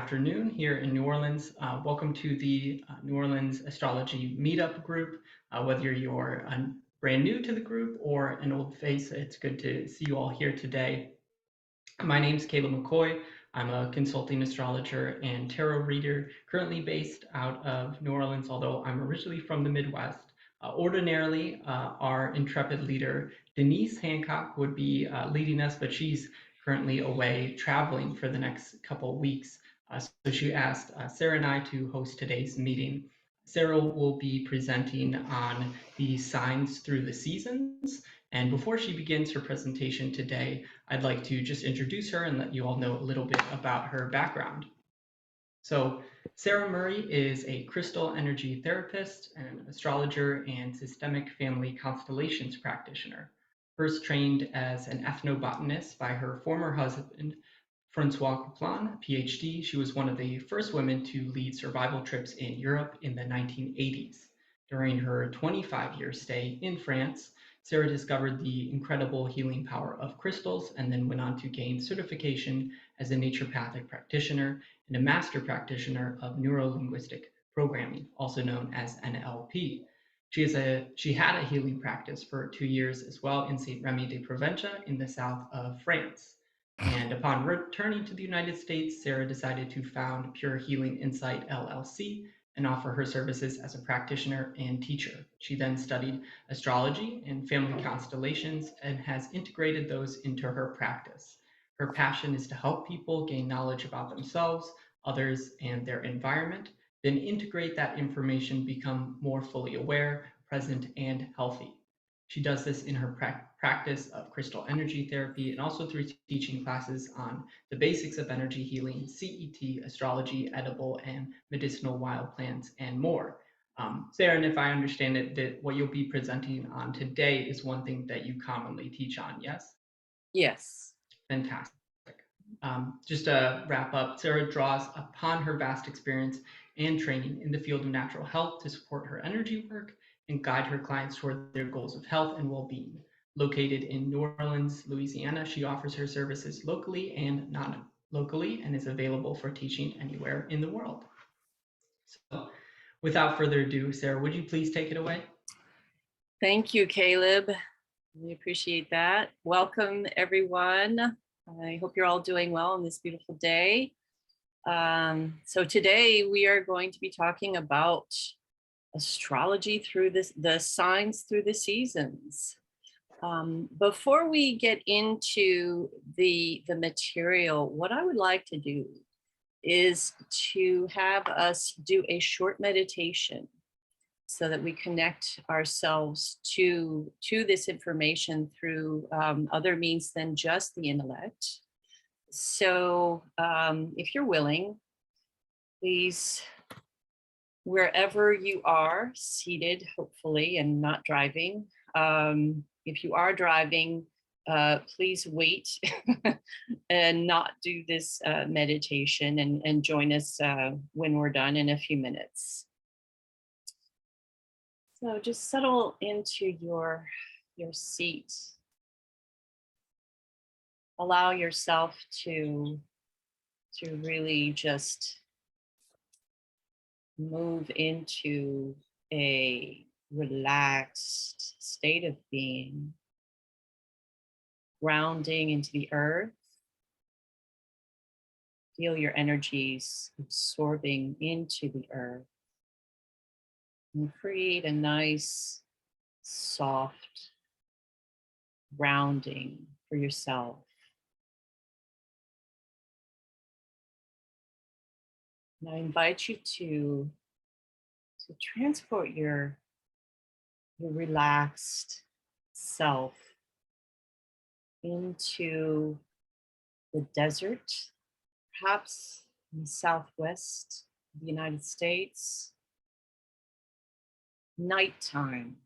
afternoon here in New Orleans. Welcome to the New Orleans Astrology Meetup group. Whether you're brand new to the group or an old face, it's good to see you all here today. My name is Caleb McCoy. I'm a consulting astrologer and tarot reader, currently based out of New Orleans, although I'm originally from the Midwest. Ordinarily, our intrepid leader, Denise Hancock, would be leading us, but she's currently away traveling for the next couple of weeks. So she asked Sarah and I to host today's meeting. Sarah will be presenting on the signs through the seasons. And before she begins her presentation today, I'd like to just introduce her and let you all know a little bit about her background. So Sarah Murray is a crystal energy therapist, an astrologer, and systemic family constellations practitioner. First trained as an ethnobotanist by her former husband, Francois Couplan, PhD, she was one of the first women to lead survival trips in Europe in the 1980s. During her 25-year stay in France, Sarah discovered the incredible healing power of crystals and then went on to gain certification as a naturopathic practitioner and a master practitioner of neuro-linguistic programming, also known as NLP. She had a healing practice for 2 years as well in Saint Remy de Provença in the south of France. And upon returning to the United States, Sarah decided to found Pure Healing Insight LLC and offer her services as a practitioner and teacher. She then studied astrology and family constellations and has integrated those into her practice. Her passion is to help people gain knowledge about themselves, others, and their environment, then integrate that information, become more fully aware, present, and healthy. She does this in her practice of crystal energy therapy and also through teaching classes on the basics of energy healing, CET, astrology, edible and medicinal wild plants, and more. Sarah, and if I understand it, that what you'll be presenting on today is one thing that you commonly teach on, yes? Yes. Fantastic. Just to wrap up, Sarah draws upon her vast experience and training in the field of natural health to support her energy work and guide her clients toward their goals of health and well-being. Located in New Orleans, Louisiana, she offers her services locally and non-locally and is available for teaching anywhere in the world. So, without further ado, Sarah, would you please take it away? Thank you, Caleb. We appreciate that. Welcome, everyone. I hope you're all doing well on this beautiful day. So today we are going to be talking about astrology through the signs through the seasons. Before we get into the material, what I would like to do is to have us do a short meditation so that we connect ourselves to this information through other means than just the intellect. So if you're willing, please, wherever you are seated, hopefully, and not driving. If you are driving, please wait and not do this meditation and join us when we're done in a few minutes. So just settle into your seat. Allow yourself to really just move into a relaxed state of being, grounding into the earth. Feel your energies absorbing into the earth. And create a nice, soft grounding for yourself. And I invite you to transport your relaxed self into the desert, perhaps in the southwest of the United States. Nighttime.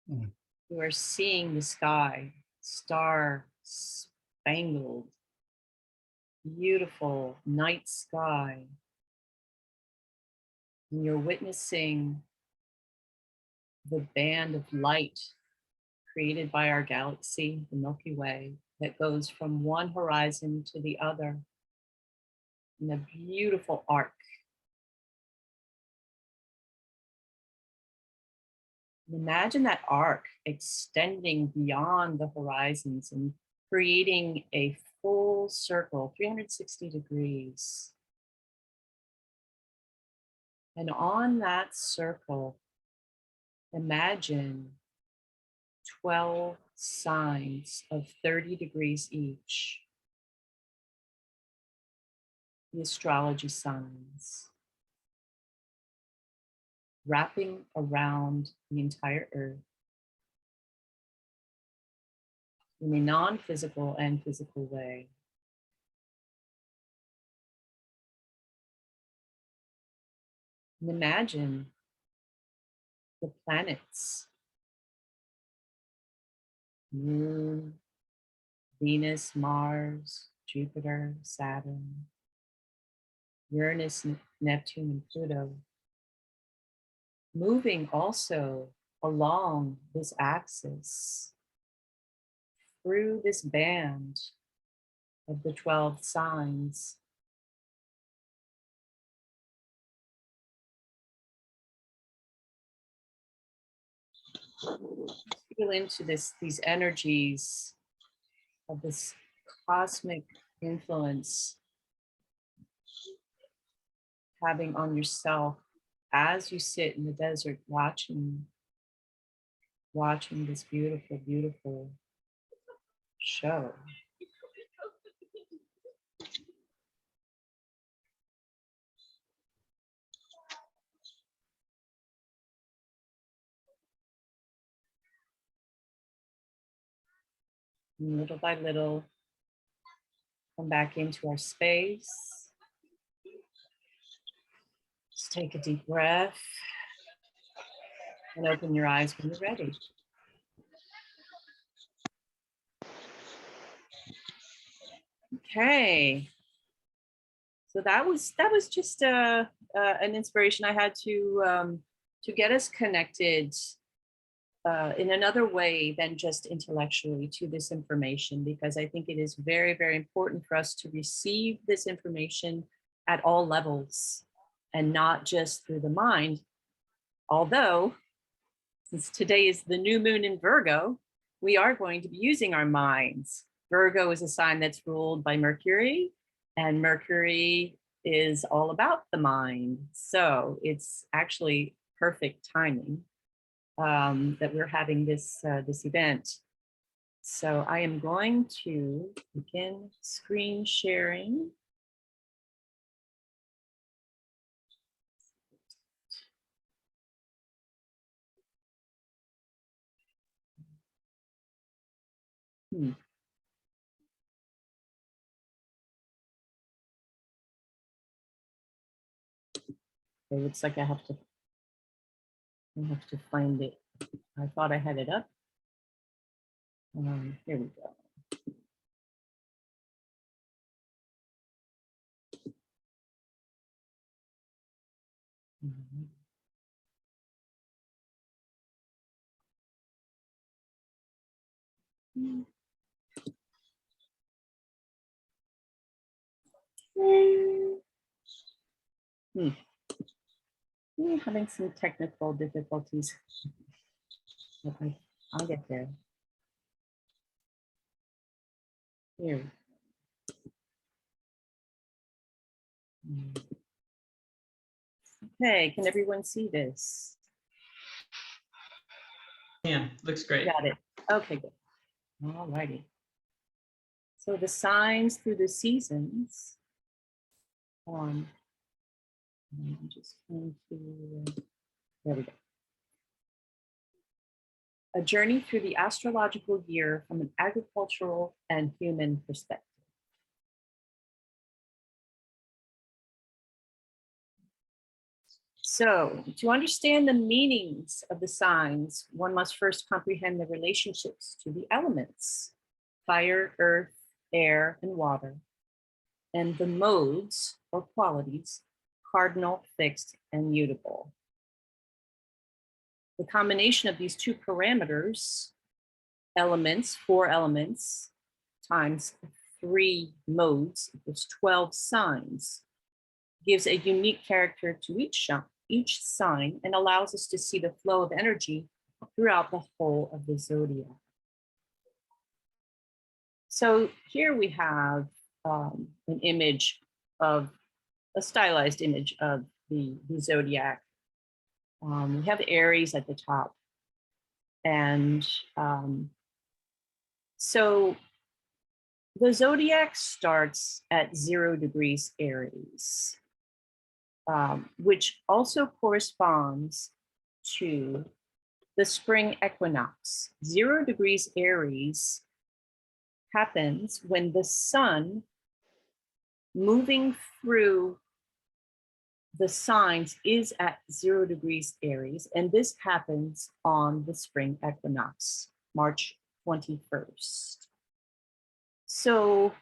You are seeing the sky, star-spangled, beautiful night sky. And you're witnessing the band of light created by our galaxy, the Milky Way, that goes from one horizon to the other. in a beautiful arc. Imagine that arc extending beyond the horizons and creating a full circle, 360 degrees. And on that circle, imagine 12 signs of 30 degrees each. The astrology signs, wrapping around the entire earth in a non-physical and physical way. And imagine the planets, Moon, Venus, Mars, Jupiter, Saturn, Uranus, Neptune, and Pluto, moving also along this axis through this band of the 12 signs. Feel into these energies of this cosmic influence having on yourself as you sit in the desert watching this beautiful, beautiful show. And little by little, come back into our space. Just take a deep breath and open your eyes when you're ready. Okay, so that was just an inspiration I had to get us connected in another way than just intellectually to this information, because I think it is very, very important for us to receive this information at all levels and not just through the mind. Although, since today is the new moon in Virgo, we are going to be using our minds. Virgo is a sign that's ruled by Mercury, and Mercury is all about the mind. So it's actually perfect timing that we're having this event. So I am going to begin screen sharing. It looks like I have to find it. I thought I had it up. Here we go. We're having some technical difficulties. Okay, I'll get there. Here. Okay, can everyone see this? Yeah, looks great. Got it. Okay, good. All righty. So the signs through the seasons. I'm just going to, there we go. A journey through the astrological year from an agricultural and human perspective. So, to understand the meanings of the signs, one must first comprehend the relationships to the elements: fire, earth, air, and water, and the modes or qualities: cardinal, fixed, and mutable. The combination of these two parameters, elements, 4 elements, times 3 modes, equals 12 signs, gives a unique character to each sign and allows us to see the flow of energy throughout the whole of the zodiac. So here we have an image of a stylized image of the zodiac. We have Aries at the top. And so the zodiac starts at 0 degrees Aries, which also corresponds to the spring equinox. 0 degrees Aries happens when the sun moving through the signs is at 0 degrees Aries, and this happens on the spring equinox, March 21st. So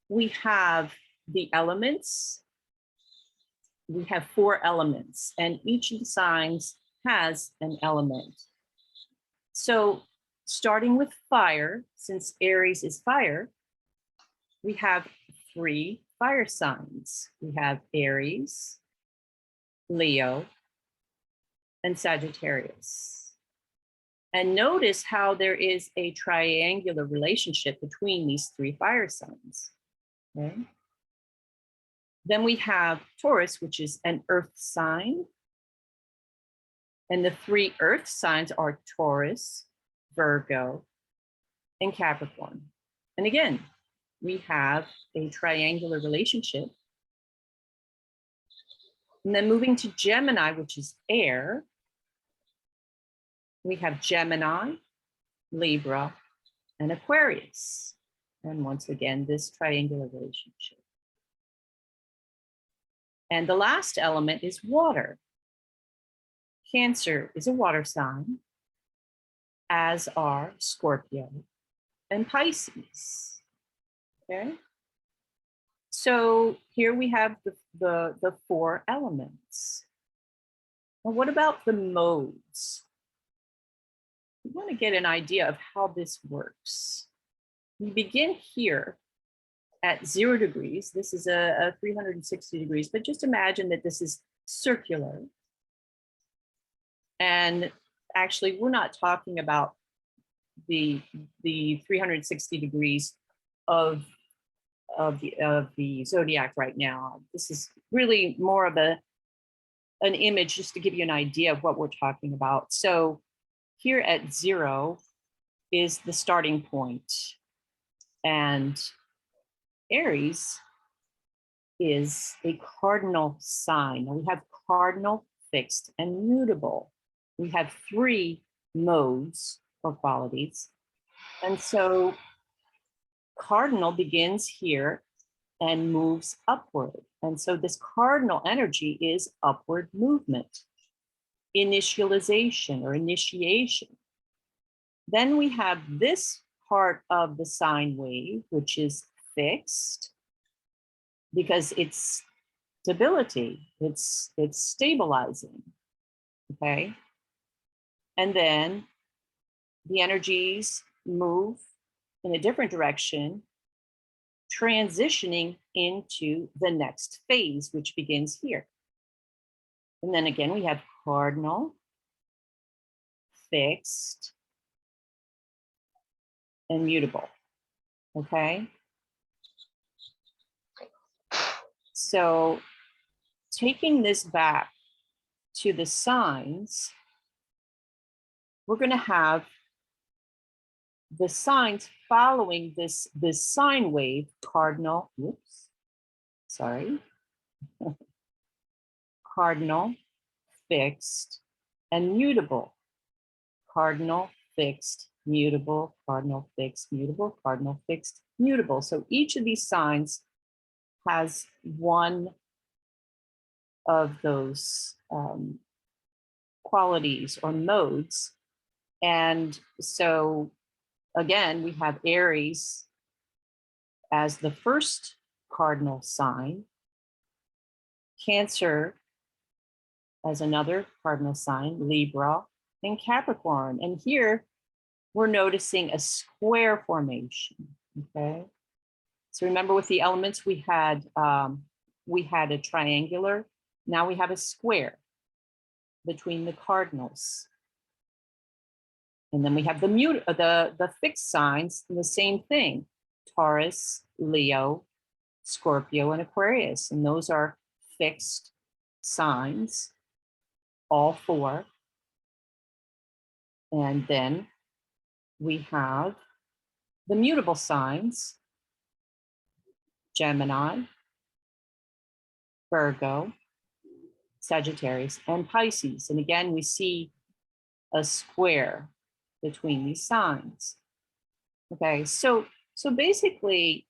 we have the elements. We have 4 elements, and each of the signs has an element. So starting with fire, since Aries is fire, we have 3 fire signs. We have Aries, Leo, and Sagittarius. And notice how there is a triangular relationship between these 3 fire signs. Okay. Then we have Taurus, which is an earth sign. And the 3 earth signs are Taurus, Virgo, and Capricorn. And again, we have a triangular relationship. And then moving to Gemini, which is air, we have Gemini, Libra, and Aquarius. And once again, this triangular relationship. And the last element is water. Cancer is a water sign, as are Scorpio and Pisces. Okay. So here we have the 4 elements. Now, what about the modes? We want to get an idea of how this works. We begin here at 0 degrees. This is a 360 degrees, but just imagine that this is circular. And actually, we're not talking about the 360 degrees of the zodiac right now. This is really more of an image just to give you an idea of what we're talking about. So here at 0 is the starting point, and Aries is a cardinal sign. We have cardinal, fixed, and mutable. We have 3 modes or qualities. And so cardinal begins here and moves upward. And so this cardinal energy is upward movement, initialization or initiation. Then we have this part of the sine wave, which is fixed, because it's stability, it's stabilizing, okay? And then the energies move in a different direction, transitioning into the next phase, which begins here. And then again, we have cardinal, fixed, and mutable, okay? So taking this back to the signs, we're going to have the signs following this sine wave, cardinal, cardinal, fixed, and mutable. Cardinal, fixed, mutable, cardinal, fixed, mutable, cardinal, fixed, mutable. So each of these signs has one of those qualities or modes. And so again, we have Aries as the first cardinal sign, Cancer as another cardinal sign, Libra, and Capricorn. And here we're noticing a square formation, okay? So remember with the elements, we had a triangular. Now we have a square between the cardinals. And then we have the fixed signs, the same thing, Taurus, Leo, Scorpio, and Aquarius. And those are fixed signs, all four. And then we have the mutable signs, Gemini, Virgo, Sagittarius, and Pisces. And again, we see a square between these signs. Okay, so basically,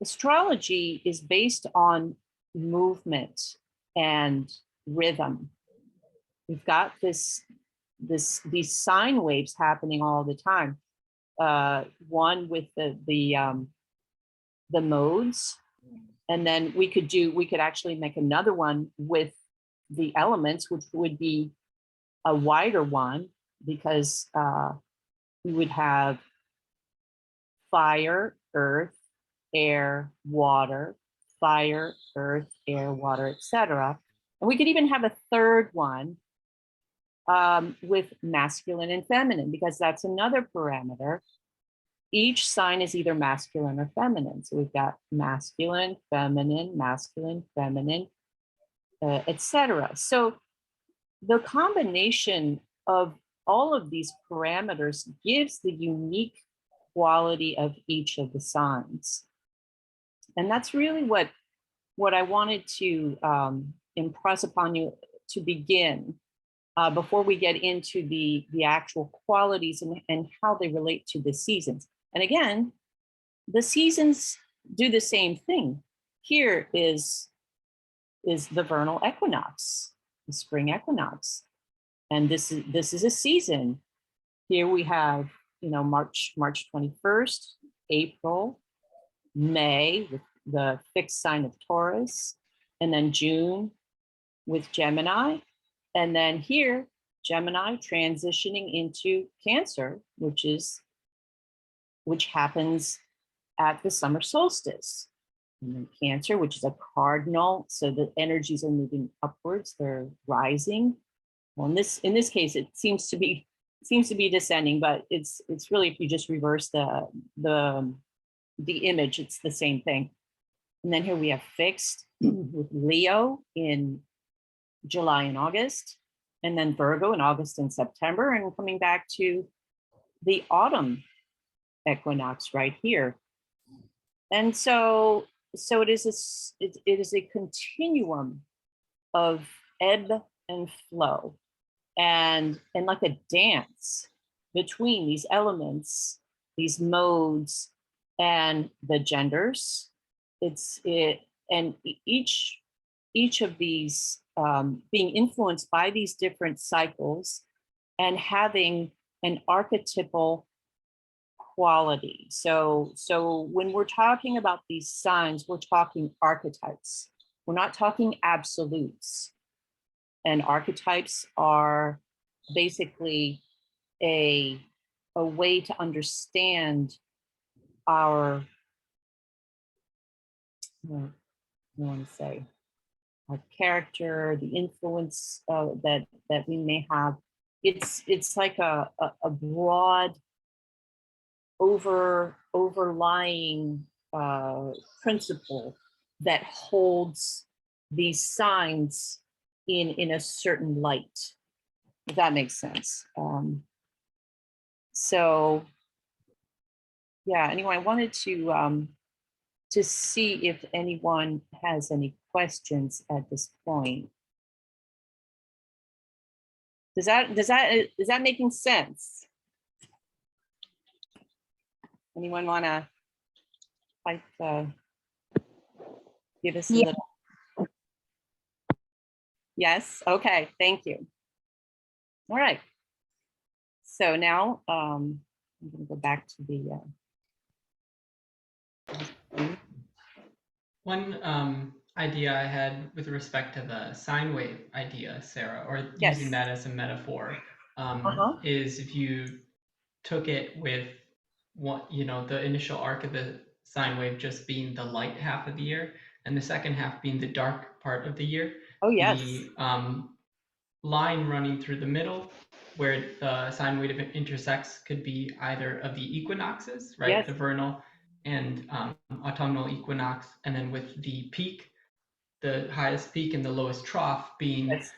astrology is based on movement and rhythm. We've got these sine waves happening all the time. One with the modes, and then we could actually make another one with the elements, which would be a wider one, because we would have fire, earth, air, water, fire, earth, air, water, etc. And we could even have a third one with masculine and feminine, because that's another parameter. Each sign is either masculine or feminine. So we've got masculine, feminine, etc. So the combination of all of these parameters gives the unique quality of each of the signs. And that's really what I wanted to impress upon you to begin, before we get into the actual qualities and how they relate to the seasons. And again, the seasons do the same thing. Here is the vernal equinox, the spring equinox. And this is a season. Here we have, March 21st, April, May with the fixed sign of Taurus, and then June with Gemini. And then here, Gemini transitioning into Cancer, which happens at the summer solstice. And then Cancer, which is a cardinal, so the energies are moving upwards, they're rising. Well, in this case, it seems to be descending, but it's really, if you just reverse the image, it's the same thing. And then here we have fixed with Leo in July and August, and then Virgo in August and September, and coming back to the autumn equinox right here. And so it is a continuum of ebb and flow, and like a dance between these elements, these modes, and the genders. And each of these being influenced by these different cycles and having an archetypal quality. So when we're talking about these signs, we're talking archetypes. We're not talking absolutes. And archetypes are basically a way to understand our, I want to say, our character, the influence that we may have. It's like a broad overlying principle that holds these signs in a certain light, if that makes sense. So yeah, anyway, I wanted to see if anyone has any questions at this point. Is that making sense? Anyone want to give us a little? Yes. Okay. Thank you. All right. So now I'm going to go back to the. One idea I had with respect to the sine wave idea, Sarah, or Yes. using that as a metaphor, is if you took it with the initial arc of the sine wave just being the light half of the year, and the second half being the dark part of the year. Oh, yes. The line running through the middle where the sine wave intersects could be either of the equinoxes, right? Yes. The vernal and autumnal equinox, and then with the peak, the highest peak and the lowest trough being Yes.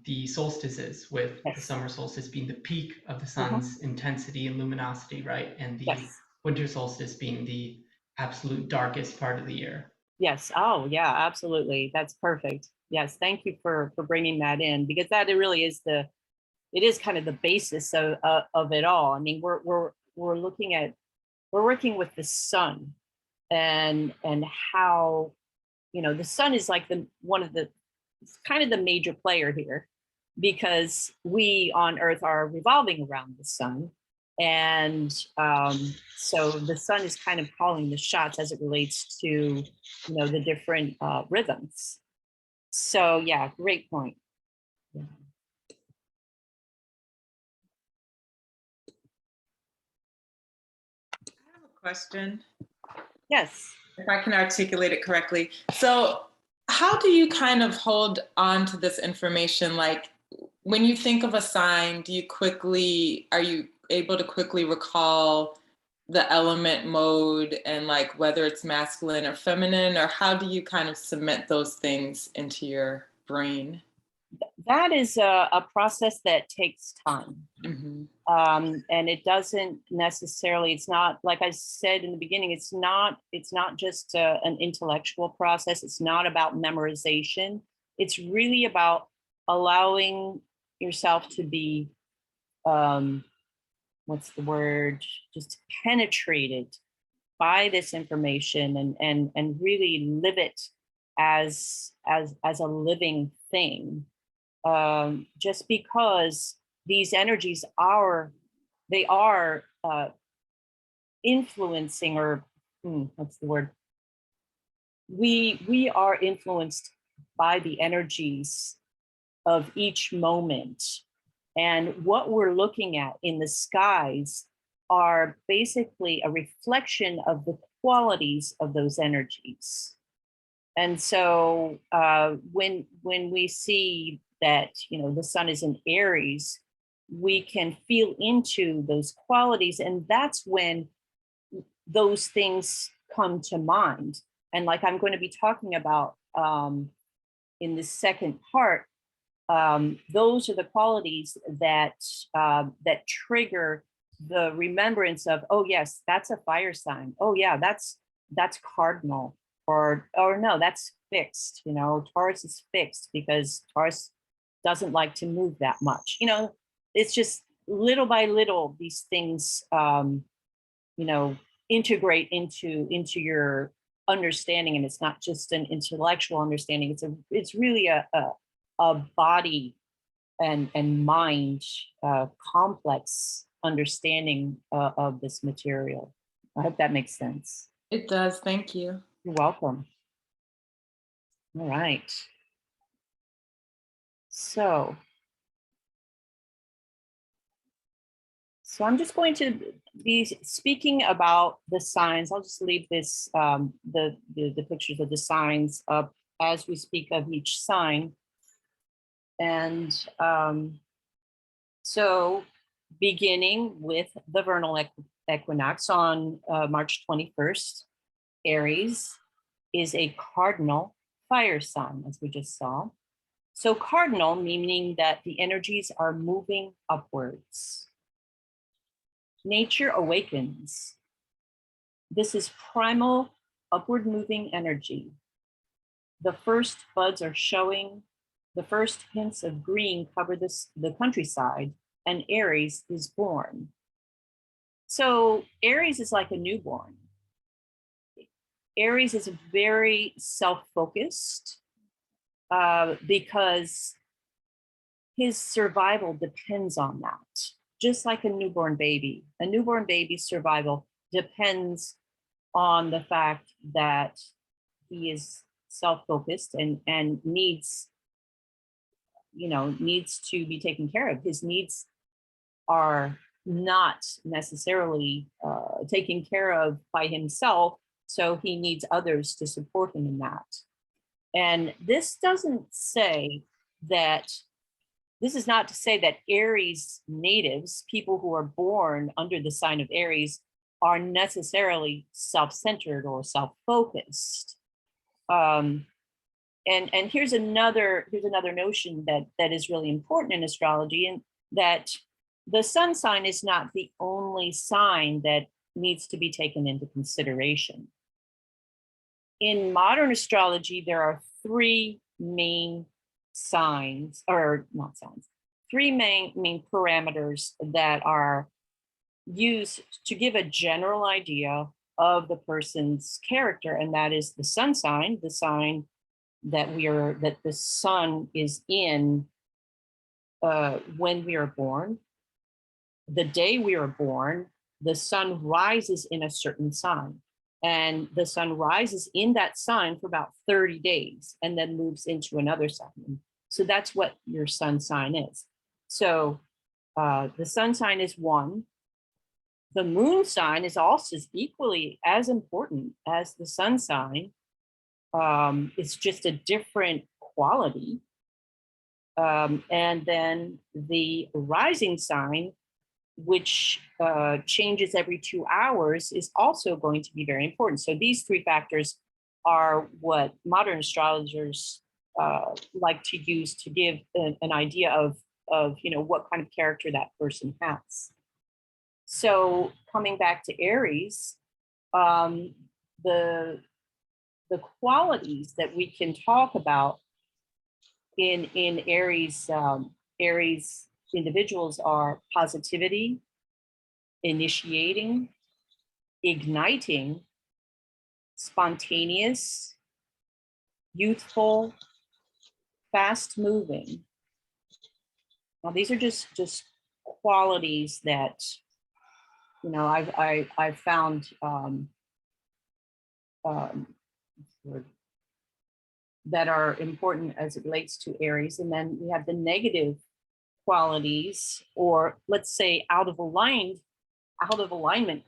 the solstices, with the Yes. summer solstice being the peak of the Uh-huh. sun's intensity and luminosity, right? And the Yes. winter solstice being the absolute darkest part of the year. Yes. Oh, yeah, absolutely. That's perfect. Yes. Thank you for bringing that in, because that really is it is kind of the basis of it all. I mean, we're looking at, we're working with the sun, and how, the sun is like it's kind of the major player here, because we on Earth are revolving around the sun. And so the sun is kind of calling the shots as it relates to, the different rhythms. So yeah, great point. Yeah. I have a question, Yes. if I can articulate it correctly. So how do you kind of hold on to this information? Like, when you think of a sign, are you able to quickly recall the element mode and like whether it's masculine or feminine, or how do you kind of cement those things into your brain? That is a process that takes time. Mm-hmm. And it doesn't necessarily, it's not, like I said in the beginning, it's not just an intellectual process. It's not about memorization. It's really about allowing yourself to be, what's the word, just penetrated by this information, and really live it as a living thing. Just because these energies are influencing, or what's the word, we are influenced by the energies of each moment, and what we're looking at in the skies are basically a reflection of the qualities of those energies. And so when we see that, the sun is in Aries, we can feel into those qualities, and that's when those things come to mind. And like I'm going to be talking about in the second part, those are the qualities that trigger the remembrance of, oh yes, that's a fire sign. Oh yeah, that's cardinal, or no, that's fixed. Taurus is fixed because Taurus doesn't like to move that much. It's just little by little these things integrate into your understanding, and it's not just an intellectual understanding. It's really a body and mind complex understanding of this material. I hope that makes sense. It does. Thank you. You're welcome. All right. So I'm just going to be speaking about the signs. I'll just leave this, the pictures of the signs up as we speak of each sign. And so beginning with the vernal equinox on March 21st, Aries is a cardinal fire sign, as we just saw. So cardinal, meaning that the energies are moving upwards. Nature awakens. This is primal, upward moving energy. The first buds are showing. The first hints of green cover the countryside, and Aries is born. So Aries is like a newborn. Aries is very self-focused because his survival depends on that. Just like a newborn baby. A newborn baby's survival depends on the fact that he is self-focused and needs to be taken care of. His needs are not necessarily taken care of by himself, so he needs others to support him in that. And this doesn't say that, this is not to say that Aries natives, people who are born under the sign of Aries, are necessarily self-centered or self-focused. And here's another notion that is really important in astrology, and that the sun sign is not the only sign that needs to be taken into consideration. In modern astrology, there are three main signs, or not signs, three main parameters that are used to give a general idea of the person's character, and that is the sun sign, the sign that the sun is in when we are born, the day we are born. The sun rises in a certain sign, and the sun rises in that sign for about 30 days and then moves into another sign. So that's what your sun sign is. So the sun sign is one. The moon sign is also equally as important as the sun sign. It's just a different quality. And then the rising sign, which changes every 2 hours, is also going to be very important. So these three factors are what modern astrologers like to use to give an idea of what kind of character that person has. So coming back to Aries, the qualities that we can talk about in Aries, Aries individuals are positivity, initiating, igniting, spontaneous, youthful, fast moving. Now these are just qualities that I've found that are important as it relates to Aries. And then we have the negative qualities, or let's say out of alignment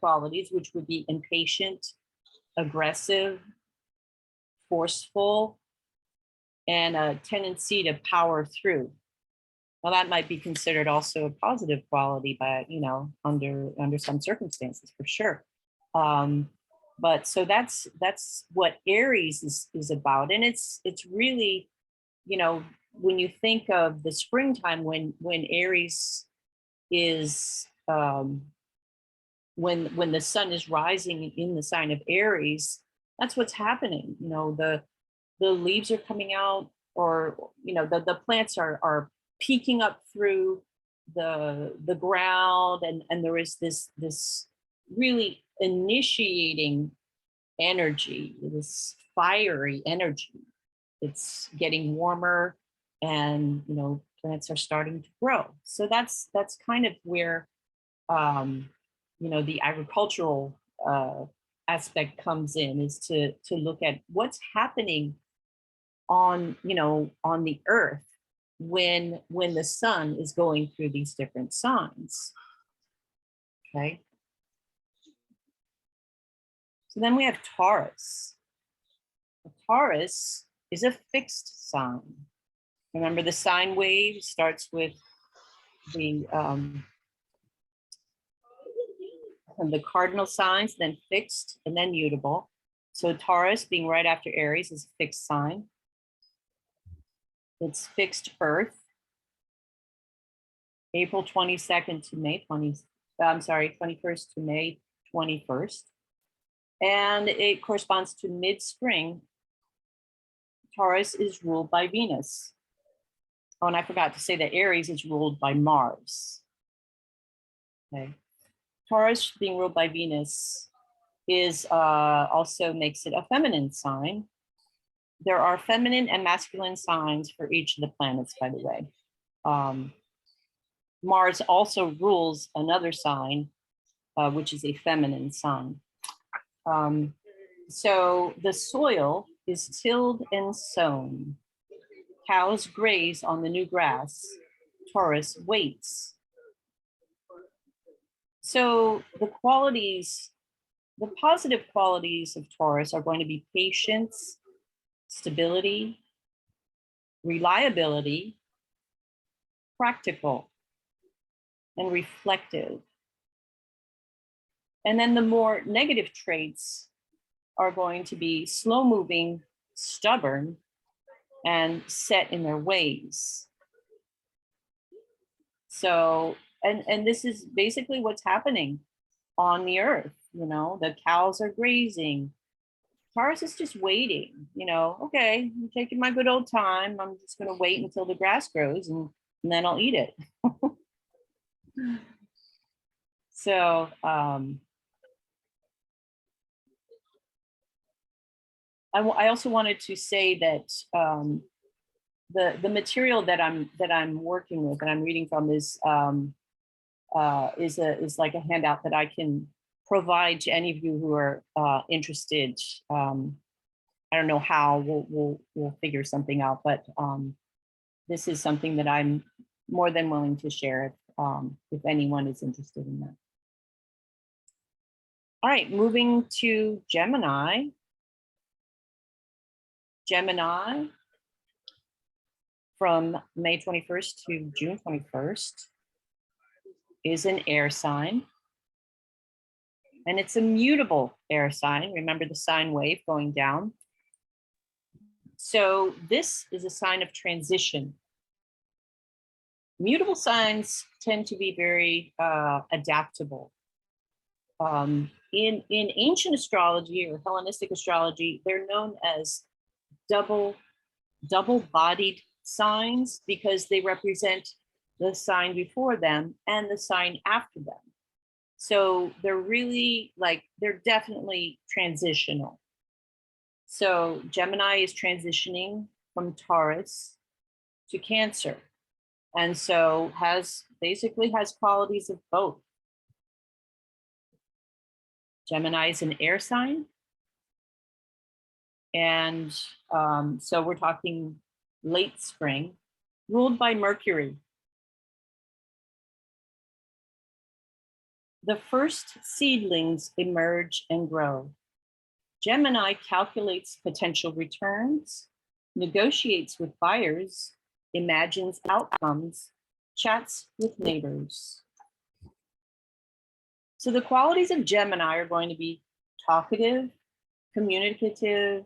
qualities, which would be impatient, aggressive, forceful, and a tendency to power through. Well, that might be considered also a positive quality, but under some circumstances, for sure. But so that's what Aries is about, and it's really, when you think of the springtime, when Aries is when the sun is rising in the sign of Aries, that's what's happening. The leaves are coming out, or the plants are peeking up through the ground, and there is this really initiating energy, this fiery energy. It's getting warmer, and plants are starting to grow. So that's kind of where the agricultural aspect comes in, is to look at what's happening on the earth when the sun is going through these different signs. Okay. So then we have Taurus. Taurus is a fixed sign. Remember, the sine wave starts with the cardinal signs, then fixed, and then mutable. So Taurus, being right after Aries, is a fixed sign. It's fixed Earth. April 22nd to May 21st to May 21st. And it corresponds to mid-spring. Taurus is ruled by Venus. Oh, and I forgot to say that Aries is ruled by Mars. Okay. Taurus being ruled by Venus is also makes it a feminine sign. There are feminine and masculine signs for each of the planets, by the way. Mars also rules another sign, which is a feminine sign. So the soil is tilled and sown. Cows graze on the new grass. Taurus waits. So the positive qualities of Taurus are going to be patience, stability, reliability, practical, and reflective. And then the more negative traits are going to be slow moving, stubborn, and set in their ways. So, and this is basically what's happening on the earth. You know, the cows are grazing. Taurus is just waiting, you know, okay, I'm taking my good old time. I'm just going to wait until the grass grows and then I'll eat it. So, I also wanted to say that the material that I'm working with, that I'm reading from, is like a handout that I can provide to any of you who are interested. I don't know how, we'll figure something out, but this is something that I'm more than willing to share if anyone is interested in that. All right, moving to Gemini. Gemini, from May 21st to June 21st, is an air sign. And it's a mutable air sign. Remember the sine wave going down. So this is a sign of transition. Mutable signs tend to be very adaptable. In ancient astrology or Hellenistic astrology, they're known as double-bodied signs because they represent the sign before them and the sign after them. So they're really they're definitely transitional. So Gemini is transitioning from Taurus to Cancer. And so basically has qualities of both. Gemini is an air sign. And so we're talking late spring, ruled by Mercury. The first seedlings emerge and grow. Gemini calculates potential returns, negotiates with buyers, imagines outcomes, chats with neighbors. So the qualities of Gemini are going to be talkative, communicative,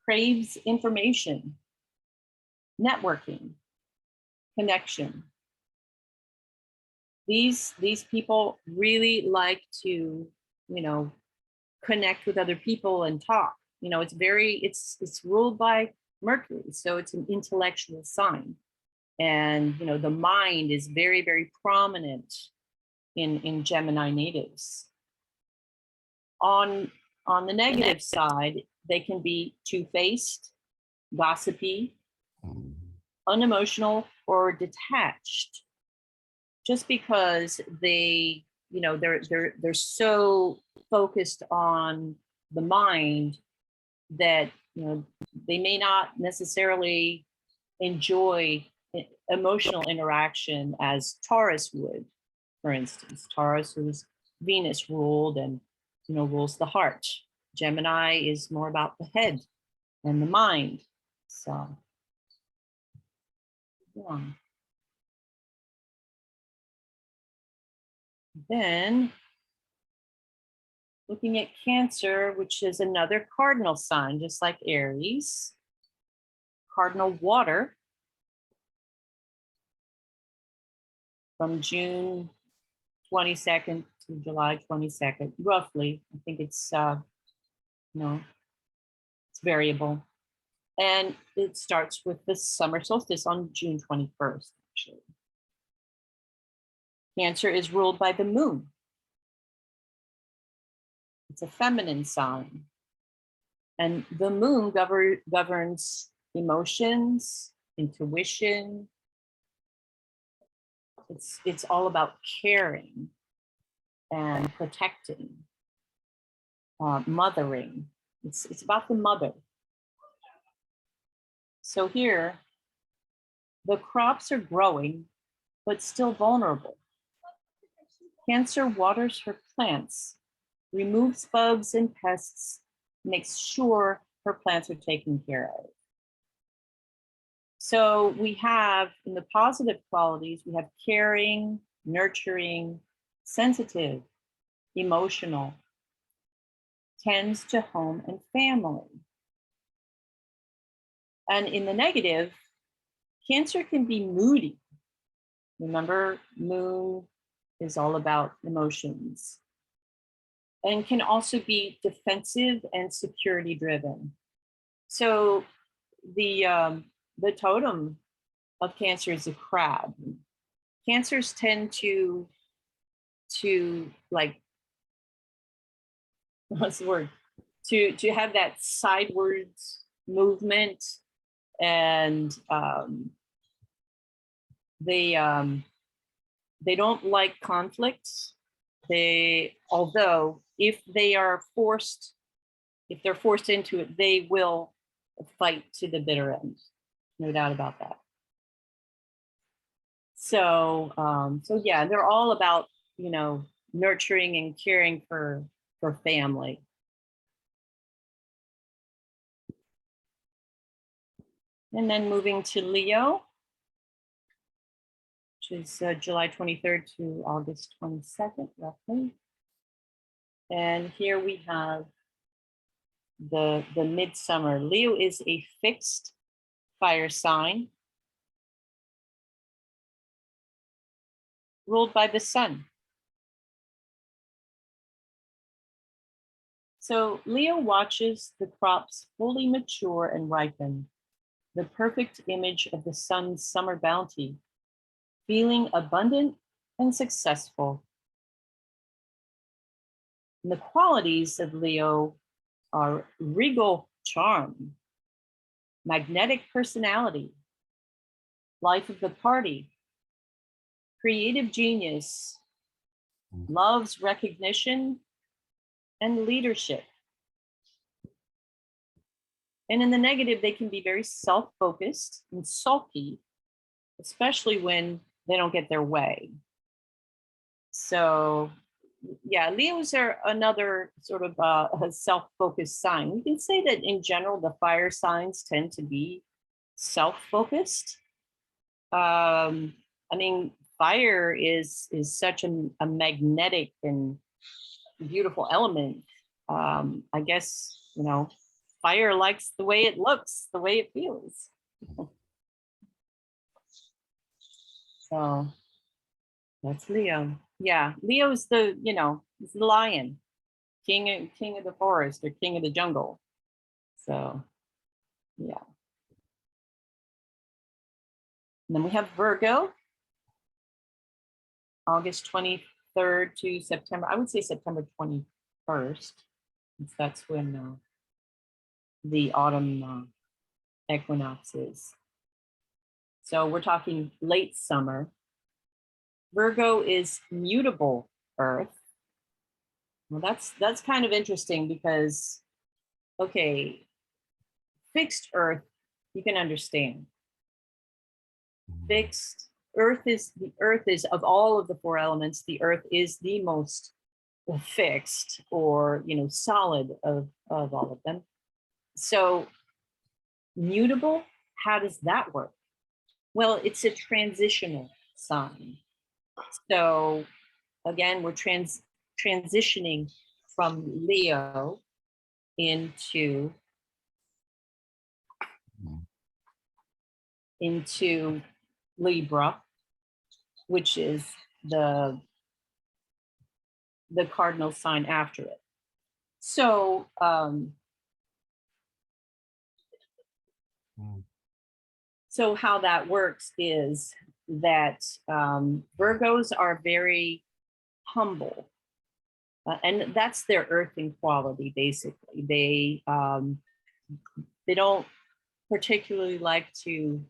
craves information, networking, connection. These people really like to, connect with other people and talk. It's ruled by Mercury, so it's an intellectual sign. And, the mind is very, very prominent in Gemini natives. On the negative side, they can be two-faced, gossipy, unemotional, or detached, just because they're so focused on the mind that they may not necessarily enjoy emotional interaction as Taurus would. For instance, Taurus is Venus ruled and rules the heart. Gemini is more about the head and the mind. So yeah. Then looking at Cancer, which is another cardinal sign, just like Aries, cardinal water, from June 22nd to July 22nd, roughly. I think it's, it's variable. And it starts with the summer solstice on June 21st, actually. Cancer is ruled by the moon. It's a feminine sign. And the moon governs emotions, intuition. It's all about caring and protecting, mothering. It's about the mother. So here, the crops are growing, but still vulnerable. Cancer waters her plants, removes bugs and pests, makes sure her plants are taken care of. So we have, in the positive qualities, we have caring, nurturing, sensitive, emotional, tends to home and family. And in the negative, Cancer can be moody. Remember, moon is all about emotions. And can also be defensive and security driven. So the totem of Cancer is a crab. Cancers tend to like, what's the word? To have that sidewards movement, and they don't like conflicts. Although if they're forced into it, they will fight to the bitter end. No doubt about that. So yeah, they're all about, nurturing and caring for family. And then moving to Leo, which is July 23rd to August 22nd, roughly. And here we have the midsummer. Leo is a fixed fire sign ruled by the sun. So Leo watches the crops fully mature and ripen, the perfect image of the sun's summer bounty, feeling abundant and successful. And the qualities of Leo are regal charm, magnetic personality, life of the party, creative genius, loves recognition, and leadership. And in the negative, they can be very self-focused and sulky, especially when they don't get their way. So yeah, Leos are another sort of a self-focused sign. We can say that in general, the fire signs tend to be self-focused. I mean, fire is such a magnetic and beautiful element. I guess, fire likes the way it looks, the way it feels. So that's Leo. Yeah, Leo is the, he's the lion, king of the forest, or king of the jungle. So yeah. And then we have Virgo, August 23rd to September. I would say September 21st, since that's when the autumn equinox is. So we're talking late summer. Virgo is mutable Earth. Well, that's kind of interesting because, okay, fixed Earth, you can understand. Fixed the Earth is of all of the four elements, the Earth is the most fixed, or solid of all of them. So mutable, how does that work? Well, it's a transitional sign. So again, we're transitioning from Leo into Libra, which is the cardinal sign after it. So so how that works is that Virgos are very humble, and that's their earthing quality. Basically, they don't particularly like to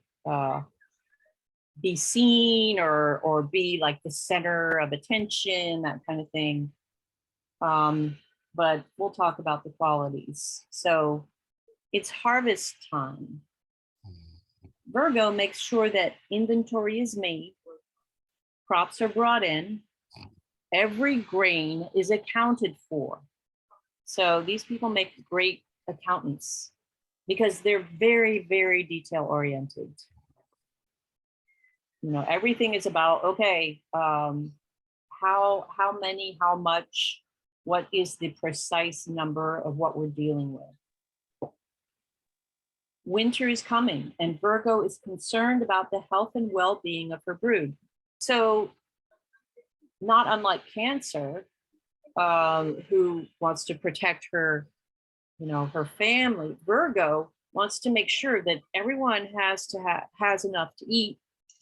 be seen or be like the center of attention, that kind of thing. But we'll talk about the qualities. So it's harvest time. Virgo makes sure that inventory is made, crops are brought in, Every grain is accounted for. So these people make great accountants because they're very, very detail oriented. You know, everything is about, okay, how many, how much, what is the precise number of what we're dealing with. Winter is coming, and Virgo is concerned about the health and well-being of her brood. So not unlike Cancer, who wants to protect her, you know, her family, Virgo wants to make sure that everyone has enough to eat,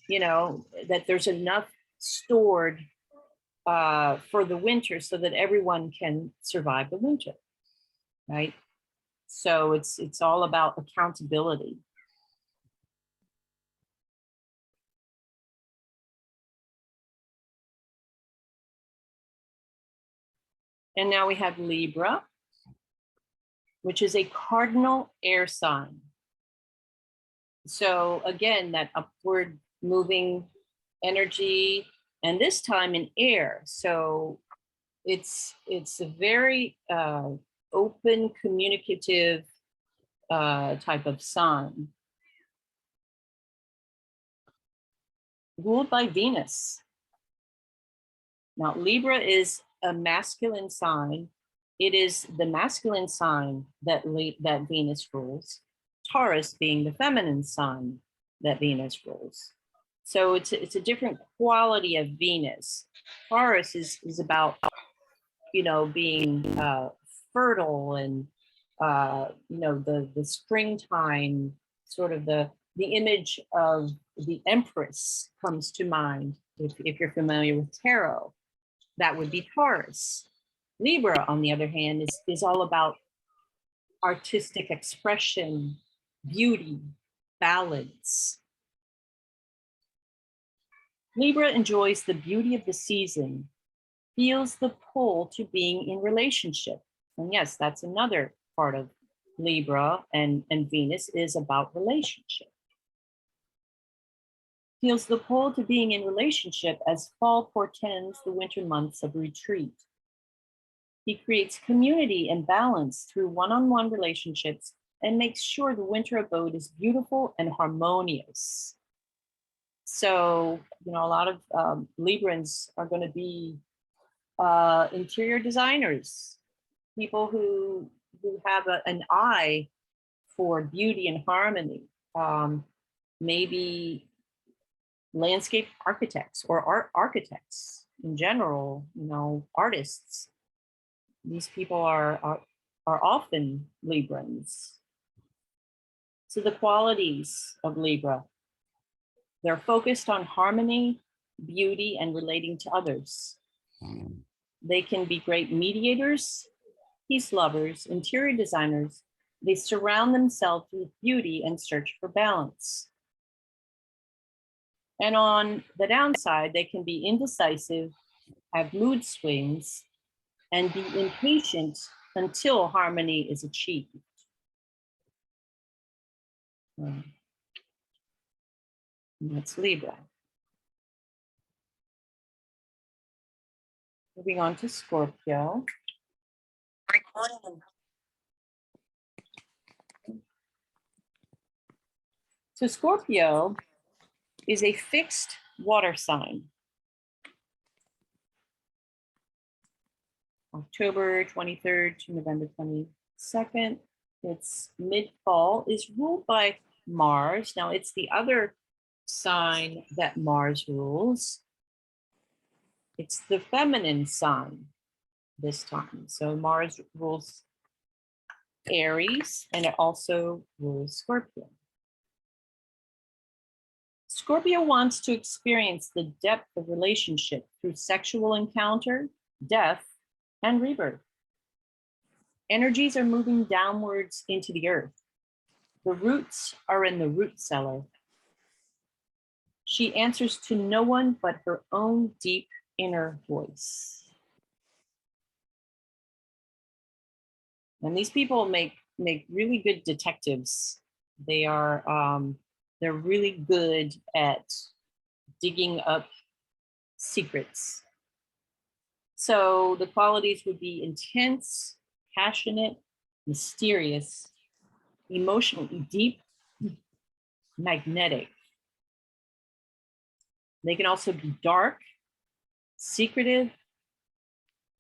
you know, that there's enough stored for the winter so that everyone can survive the winter, right? So it's all about accountability. And now we have Libra, which is a cardinal air sign. So again, that upward moving energy, and this time in air. So it's a very open, communicative type of sign. Ruled by Venus. Now, Libra is a masculine sign. It is the masculine sign that Venus rules, Taurus being the feminine sign that Venus rules. So it's a different quality of Venus. Taurus is about, you know, being fertile and, you know, the springtime, sort of the image of the Empress comes to mind. If you're familiar with tarot, that would be Taurus. Libra, on the other hand, is all about artistic expression, beauty, balance. Libra enjoys the beauty of the season, feels the pull to being in relationship. And yes, that's another part of Libra, and Venus is about relationship. Feels the pull to being in relationship as fall portends the winter months of retreat. He creates community and balance through one-on-one relationships and makes sure the winter abode is beautiful and harmonious. So, you know, a lot of Librans are going to be interior designers, people who have an eye for beauty and harmony, maybe landscape architects or art architects in general, you know, artists. These people are often Librans. So the qualities of Libra, they're focused on harmony, beauty, and relating to others. They can be great mediators, peace lovers, interior designers. They surround themselves with beauty and search for balance. And on the downside, they can be indecisive, have mood swings, and be impatient until harmony is achieved. And that's Libra. Moving on to Scorpio. So Scorpio is a fixed water sign. October 23rd to November 22nd. It's mid-fall, is ruled by Mars. Now it's the other sign that Mars rules. It's the feminine sign this time. So Mars rules Aries, and it also rules Scorpio. Scorpio wants to experience the depth of relationship through sexual encounter, death, and rebirth. Energies are moving downwards into the earth. The roots are in the root cellar. She answers to no one but her own deep inner voice. And these people make really good detectives. They are they're really good at digging up secrets. So the qualities would be intense, passionate, mysterious, emotionally deep, magnetic. They can also be dark, secretive,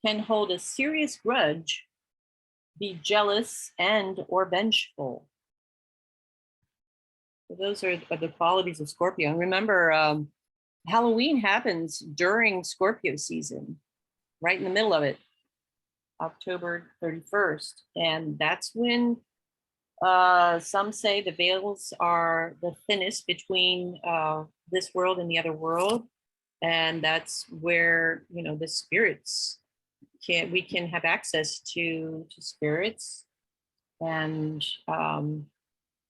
can hold a serious grudge, be jealous and or vengeful. So those are the qualities of Scorpio. And remember, Halloween happens during Scorpio season, right in the middle of it, October 31st. And that's when some say the veils are the thinnest between this world and the other world. And that's where, you know, the spirits we can have access to spirits. And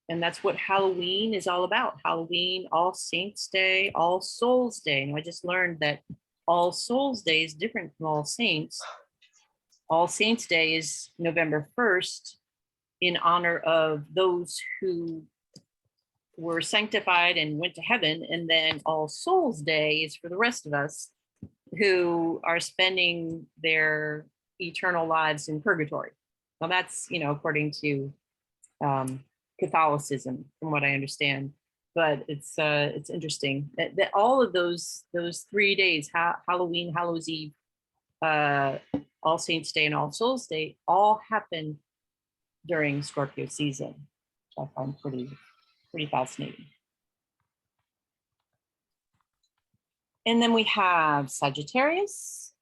that's what Halloween is all about. Halloween, All Saints Day, All Souls Day. And I just learned that All Souls Day is different from All Saints. All Saints Day is November 1st in honor of those who were sanctified and went to heaven. And then All Souls Day is for the rest of us who are spending their eternal lives in purgatory. Well, that's, you know, according to Catholicism, from what I understand. But it's interesting that all of those 3 days, Halloween, Hallows Eve, All Saints Day, and All Souls Day, all happen during Scorpio season, which I find pretty fascinating. And then we have Sagittarius,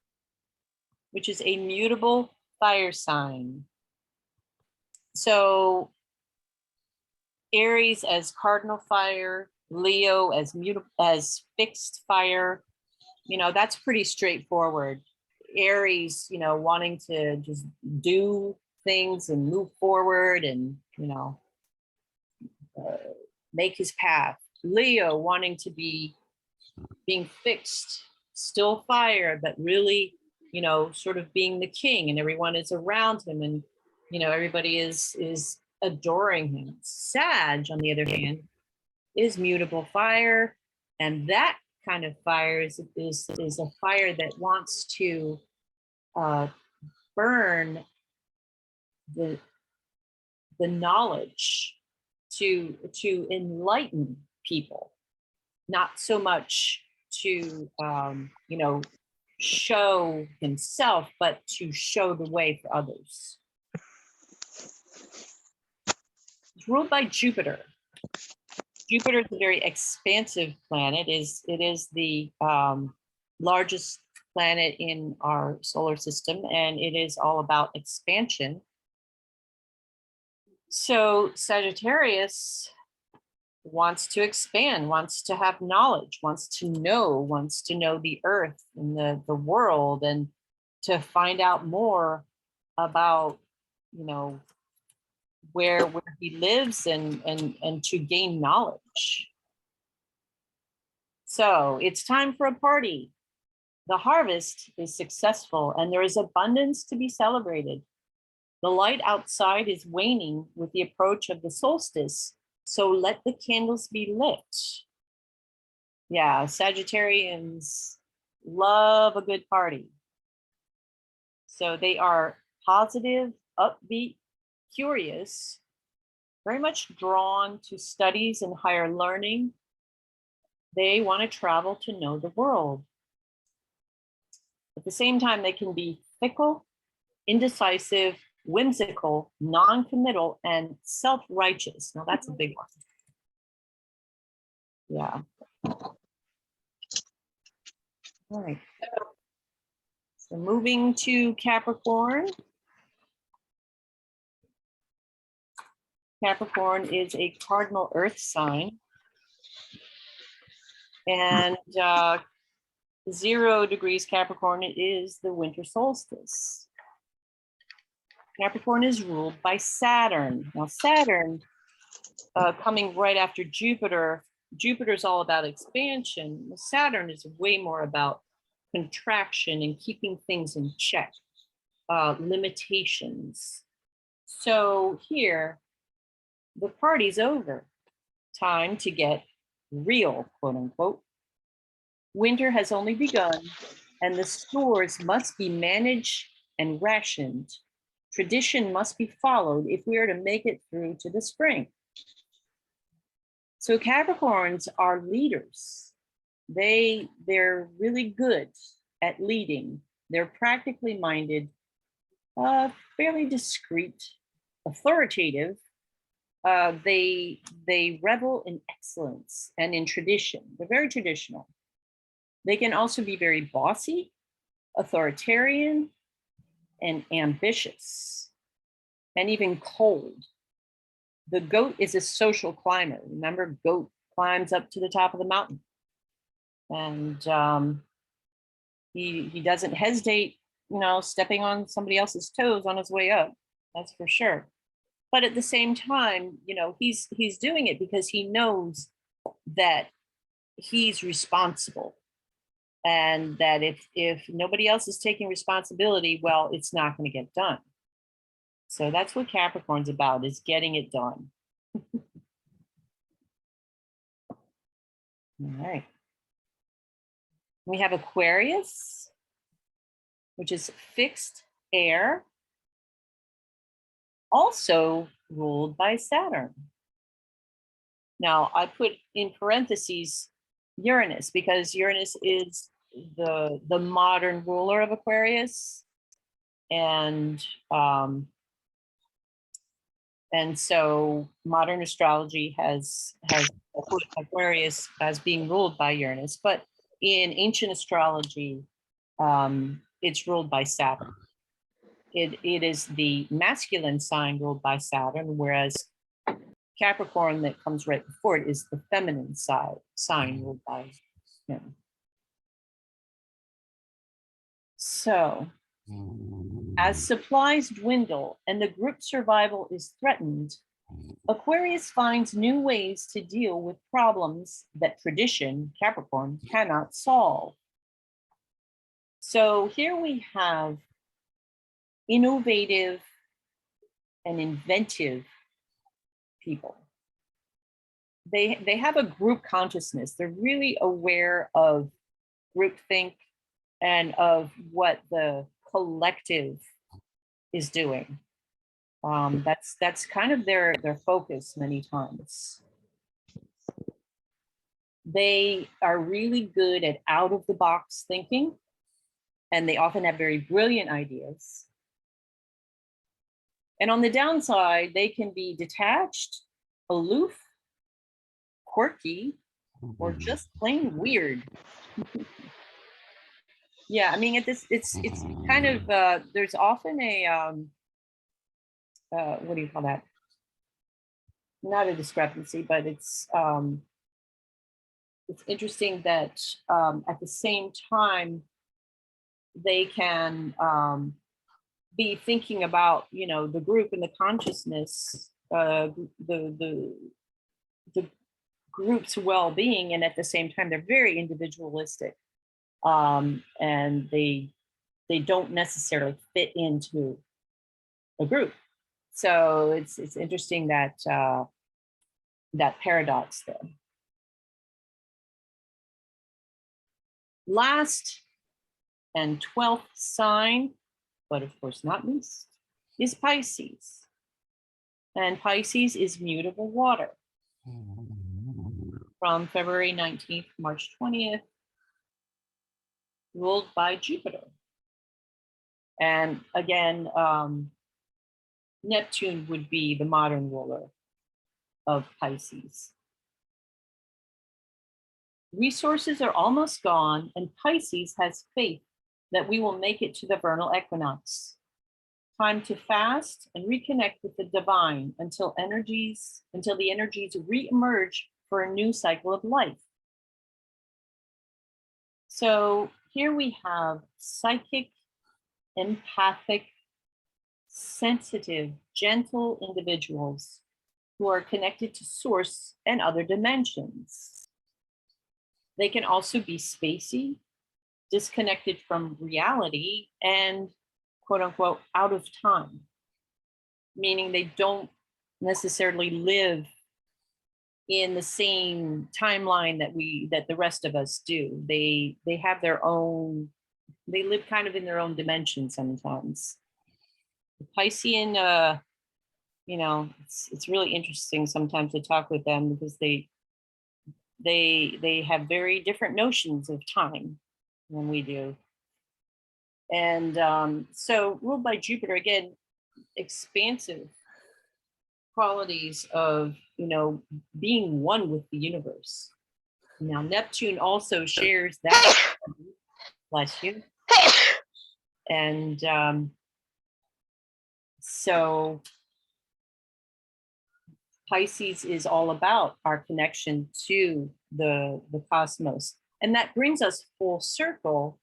which is a mutable fire sign. So Aries as cardinal fire, Leo as fixed fire, you know, that's pretty straightforward. Aries, you know, wanting to just do things and move forward and, you know, make his path. Leo wanting to be being fixed, still fire, but really, you know, sort of being the king, and everyone is around him, and, you know, everybody is adoring him. Sag, on the other hand, is mutable fire, and that kind of fire is a fire that wants to burn the knowledge, to enlighten people, not so much to you know, show himself, but to show the way for others. It's ruled by Jupiter. Jupiter is a very expansive planet. It is the largest planet in our solar system, and it is all about expansion. So Sagittarius wants to expand, wants to have knowledge, wants to know the earth and the world, and to find out more about, you know, where he lives, and to gain knowledge. So it's time for a party. The harvest is successful and there is abundance to be celebrated. The light outside is waning with the approach of the solstice, so let the candles be lit. Yeah, Sagittarians love a good party. So they are positive, upbeat, curious, very much drawn to studies and higher learning. They want to travel to know the world. At the same time, they can be fickle, indecisive, whimsical, non-committal, and self-righteous. Now that's a big one. Yeah. All right. So moving to Capricorn. Capricorn is a cardinal earth sign. And 0 degrees Capricorn is the winter solstice. Capricorn is ruled by Saturn. Now Saturn, coming right after Jupiter, Jupiter's all about expansion. Saturn is way more about contraction and keeping things in check, limitations. So here, the party's over. Time to get real, quote unquote. Winter has only begun, and the stores must be managed and rationed. Tradition must be followed if we are to make it through to the spring. So Capricorns are leaders. They're really good at leading. They're practically minded, fairly discreet, authoritative. They revel in excellence and in tradition. They're very traditional. They can also be very bossy, authoritarian, and ambitious, and even cold. The goat is a social climber. Remember, goat climbs up to the top of the mountain. And he doesn't hesitate, stepping on somebody else's toes on his way up. That's for sure. But at the same time, he's doing it because he knows that he's responsible, and that if nobody else is taking responsibility, well, it's not going to get done. So that's what Capricorn's about, is getting it done. All right. We have Aquarius, which is fixed air, also ruled by Saturn. Now, I put in parentheses Uranus, because Uranus is the modern ruler of Aquarius. And so modern astrology has put Aquarius as being ruled by Uranus, but in ancient astrology, it's ruled by Saturn. It is the masculine sign ruled by Saturn, whereas Capricorn, that comes right before it, is the feminine sign ruled by him. So, as supplies dwindle and the group survival is threatened, Aquarius finds new ways to deal with problems that tradition, Capricorn, cannot solve. So here we have innovative and inventive people. They have a group consciousness. They're really aware of groupthink and of what the collective is doing. That's kind of their focus many times. They are really good at out-of-the-box thinking, and they often have very brilliant ideas. And on the downside, they can be detached, aloof, quirky, or just plain weird. Yeah, I mean, it's kind of, there's often a, what do you call that? Not a discrepancy, but it's interesting that at the same time, they can be thinking about, the group and the consciousness, the group's well-being, and at the same time, they're very individualistic, and they don't necessarily fit into a group. So it's interesting that that paradox there. Last and 12th sign, but of course not least, is Pisces. And Pisces is mutable water. From February 19th, March 20th, ruled by Jupiter. And again, Neptune would be the modern ruler of Pisces. Resources are almost gone, and Pisces has faith that we will make it to the vernal equinox. Time to fast and reconnect with the divine until the energies re-emerge for a new cycle of life. So here we have psychic, empathic, sensitive, gentle individuals who are connected to source and other dimensions. They can also be spacey, disconnected from reality, and quote unquote out of time, meaning they don't necessarily live in the same timeline that the rest of us do. They have their own they live kind of in their own dimension sometimes. The Piscean, you know, it's really interesting sometimes to talk with them because they have very different notions of time than we do. And so ruled by Jupiter, again, expansive qualities of, you know, being one with the universe. Now, Neptune also shares that. Bless you. And so Pisces is all about our connection to the cosmos. And that brings us full circle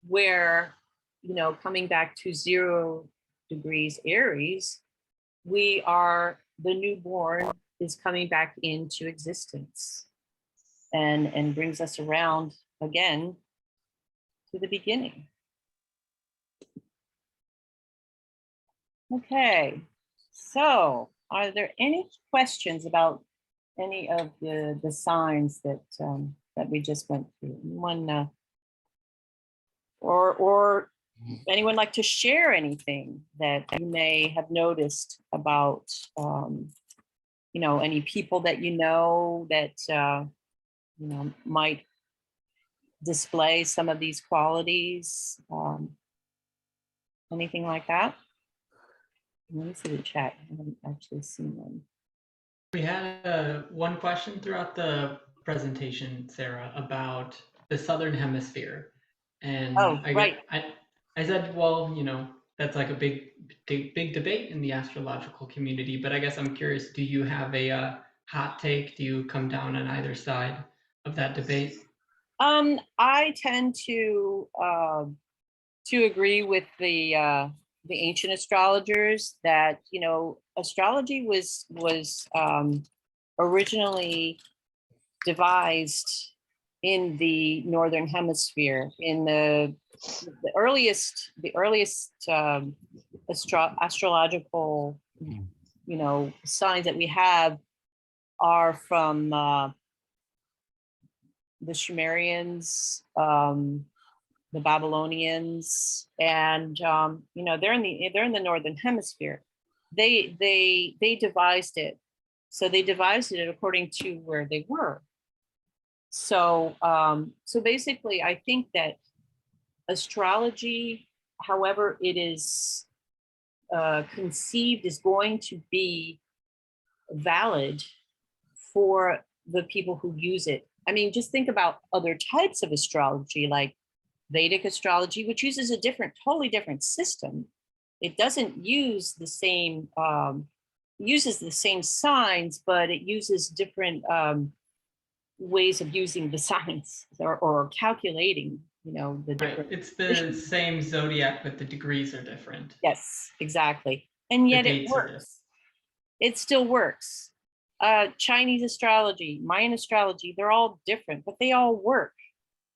where, you know, coming back to 0 degrees Aries, we are, the newborn is coming back into existence and brings us around again to the beginning. Okay, so are there any questions about any of the signs that that we just went through? Anyone, or anyone like to share anything that you may have noticed about, you know, any people that you know that you know might display some of these qualities? Anything like that? Let me see the chat. I haven't actually seen one. We had one question throughout the presentation, Sarah, about the Southern Hemisphere. And Oh, right. I said, well, you know, that's like a big debate in the astrological community, but I guess I'm curious, do you have a hot take? Do you come down on either side of that debate? I tend to agree with the ancient astrologers that, you know, astrology was originally devised in the northern hemisphere. In the earliest astrological, you know, signs that we have are from the Sumerians, the Babylonians, and you know, they're in the northern hemisphere. They devised it, so they devised it according to where they were. So so basically, I think that astrology, however it is conceived, is going to be valid for the people who use it. I mean, just think about other types of astrology, like Vedic astrology, which uses a totally different system. It doesn't use the same, uses the same signs, but it uses different ways of using the signs or calculating, you know, the different. Right. It's the same zodiac, but the degrees are different. Yes, exactly. And yet it works. It still works. Chinese astrology, Mayan astrology, they're all different, but they all work.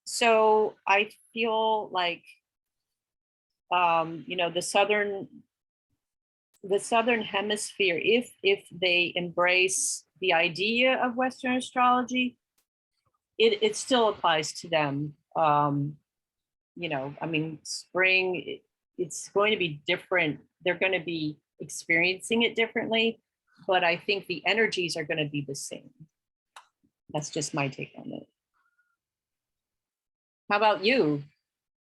So I feel like, you know, the southern hemisphere, if they embrace the idea of Western astrology, it still applies to them. You know, I mean, spring, it's going to be different. They're going to be experiencing it differently, but I think the energies are going to be the same. That's just my take on it. How about you,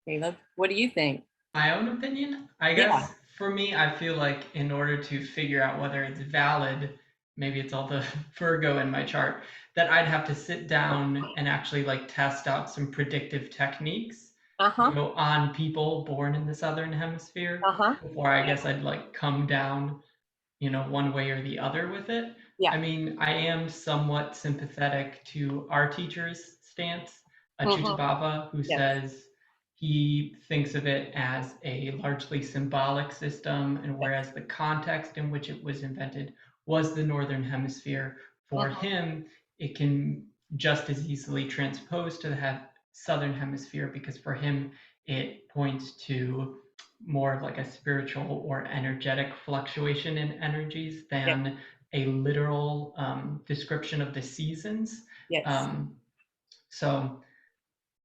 Caleb? What do you think? My own opinion, I guess for me, I feel like in order to figure out whether it's valid, maybe it's all the Virgo in my chart, that I'd have to sit down and actually like test out some predictive techniques, you know, on people born in the Southern Hemisphere before I guess I'd like come down, you know, one way or the other with it. Yeah. I mean, I am somewhat sympathetic to our teacher's stance, Achyuta Baba, who says he thinks of it as a largely symbolic system, and whereas the context in which it was invented was the Northern Hemisphere, for him, it can just as easily transpose to the Southern Hemisphere because for him, it points to more of like a spiritual or energetic fluctuation in energies than a literal description of the seasons. Yes. So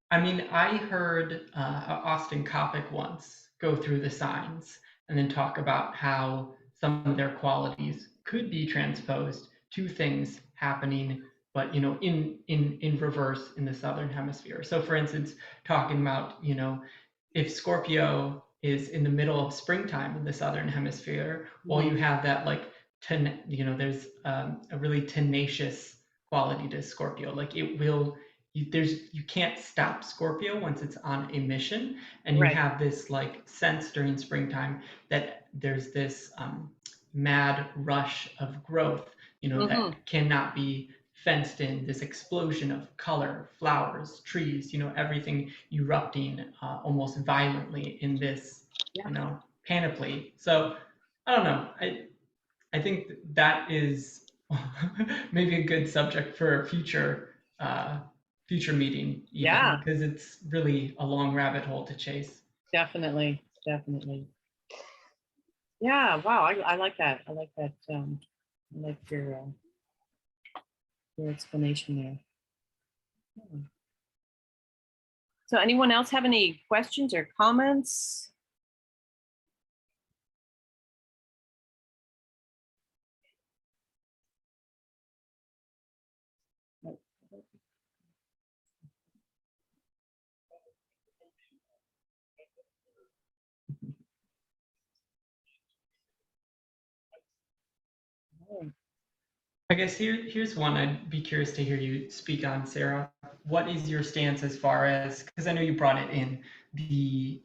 I mean, I heard Austin Coppock once go through the signs and then talk about how some of their qualities could be transposed to things happening, but in reverse in the southern hemisphere. So, for instance, talking about if Scorpio is in the middle of springtime in the southern hemisphere, while you have that there's a really tenacious quality to Scorpio, like it will you can't stop Scorpio once it's on a mission, and you Right. have this like sense during springtime that there's this mad rush of growth, that cannot be fenced in. This explosion of color, flowers, trees, everything erupting almost violently in this, panoply. So I don't know. I think that is maybe a good subject for a future meeting, even Yeah, because it's really a long rabbit hole to chase. definitely, definitely. Yeah, wow, I like that. I like that. I like your explanation there. Hmm. So anyone else have any questions or comments? I guess here's one I'd be curious to hear you speak on, Sarah. What is your stance as far as, because I know you brought it in, the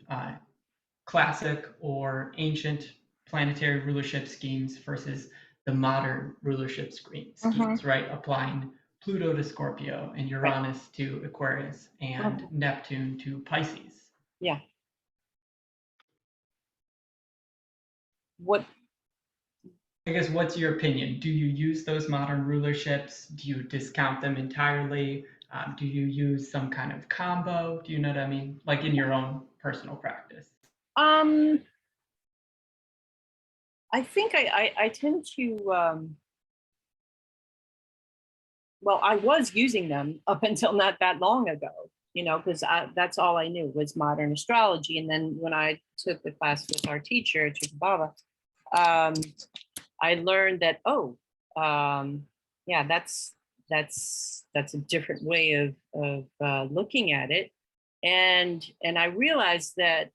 classic or ancient planetary rulership schemes versus the modern rulership schemes, right? Applying Pluto to Scorpio and Right. Uranus to Aquarius and Neptune to Pisces. Yeah. What? I guess what's your opinion? Do you use those modern rulerships? Do you discount them entirely? Do you use some kind of combo? Do you know what I mean? Like in your own personal practice. Um, I think I tend to well, I was using them up until not that long ago, because that's all I knew was modern astrology. And then when I took the class with our teacher, Teacher Baba, I learned that, yeah, that's a different way of looking at it. And I realized that,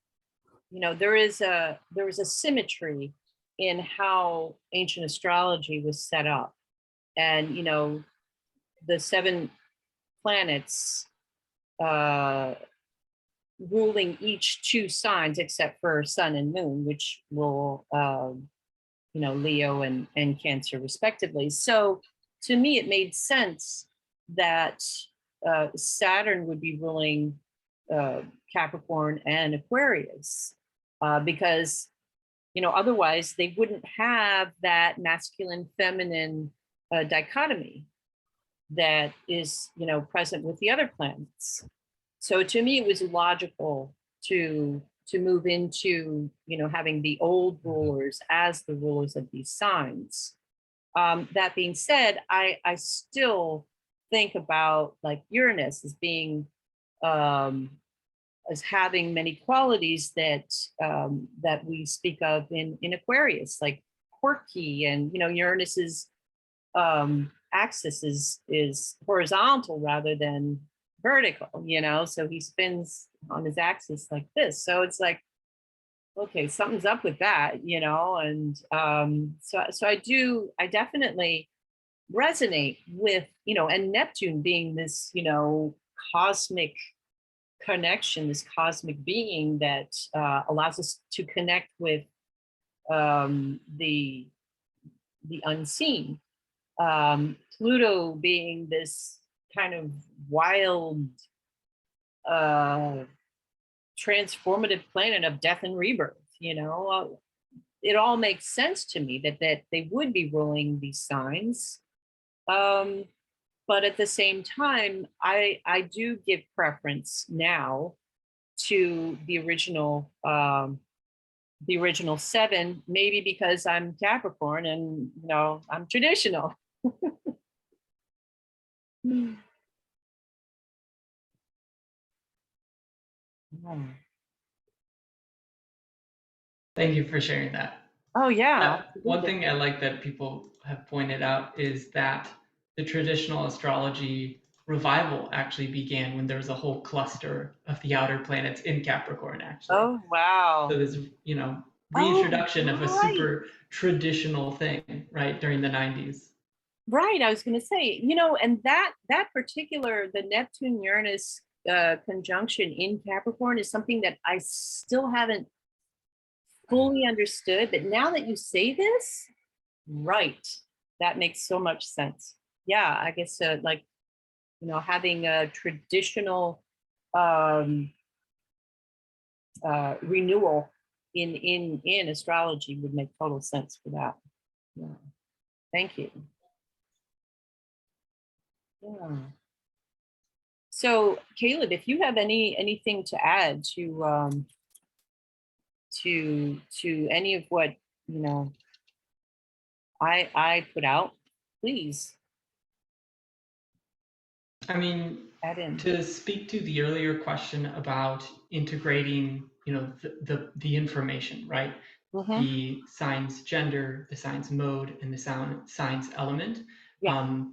there was a symmetry in how ancient astrology was set up. And, the 7 planets ruling each 2 signs except for sun and moon, which will Leo and Cancer respectively. So to me it made sense that Saturn would be ruling Capricorn and Aquarius, because otherwise they wouldn't have that masculine feminine dichotomy that is present with the other planets. So to me it was logical to move into having the old rulers as the rulers of these signs. That being said, I still think about like Uranus as being as having many qualities that that we speak of in Aquarius, like quirky, and Uranus's axis is horizontal rather than vertical, so he spins on his axis like this. So it's like, okay, something's up with that, and so I definitely resonate with, and Neptune being this, cosmic connection, this cosmic being that allows us to connect with the unseen. Pluto being this kind of wild, transformative planet of death and rebirth. It all makes sense to me that they would be ruling these signs. But at the same time, I do give preference now to the original 7, maybe because I'm Capricorn and I'm traditional. Thank you for sharing that. Oh yeah. One thing I like that people have pointed out is that the traditional astrology revival actually began when there was a whole cluster of the outer planets in Capricorn, actually. Oh wow. So there's, reintroduction of a right. super traditional thing, right, during the 90s. Right. I was going to say, and that particular, the Neptune Uranus conjunction in Capricorn is something that I still haven't fully understood. But now that you say this, right, that makes so much sense. Yeah, I guess like, having a traditional renewal in astrology would make total sense for that. Yeah. Thank you. Yeah. So Caleb, if you have anything to add to any of what I put out, please. I mean, add in. to speak to the earlier question about integrating, the information, right? Mhm. The signs gender, the signs mode, and the signs element. Yeah.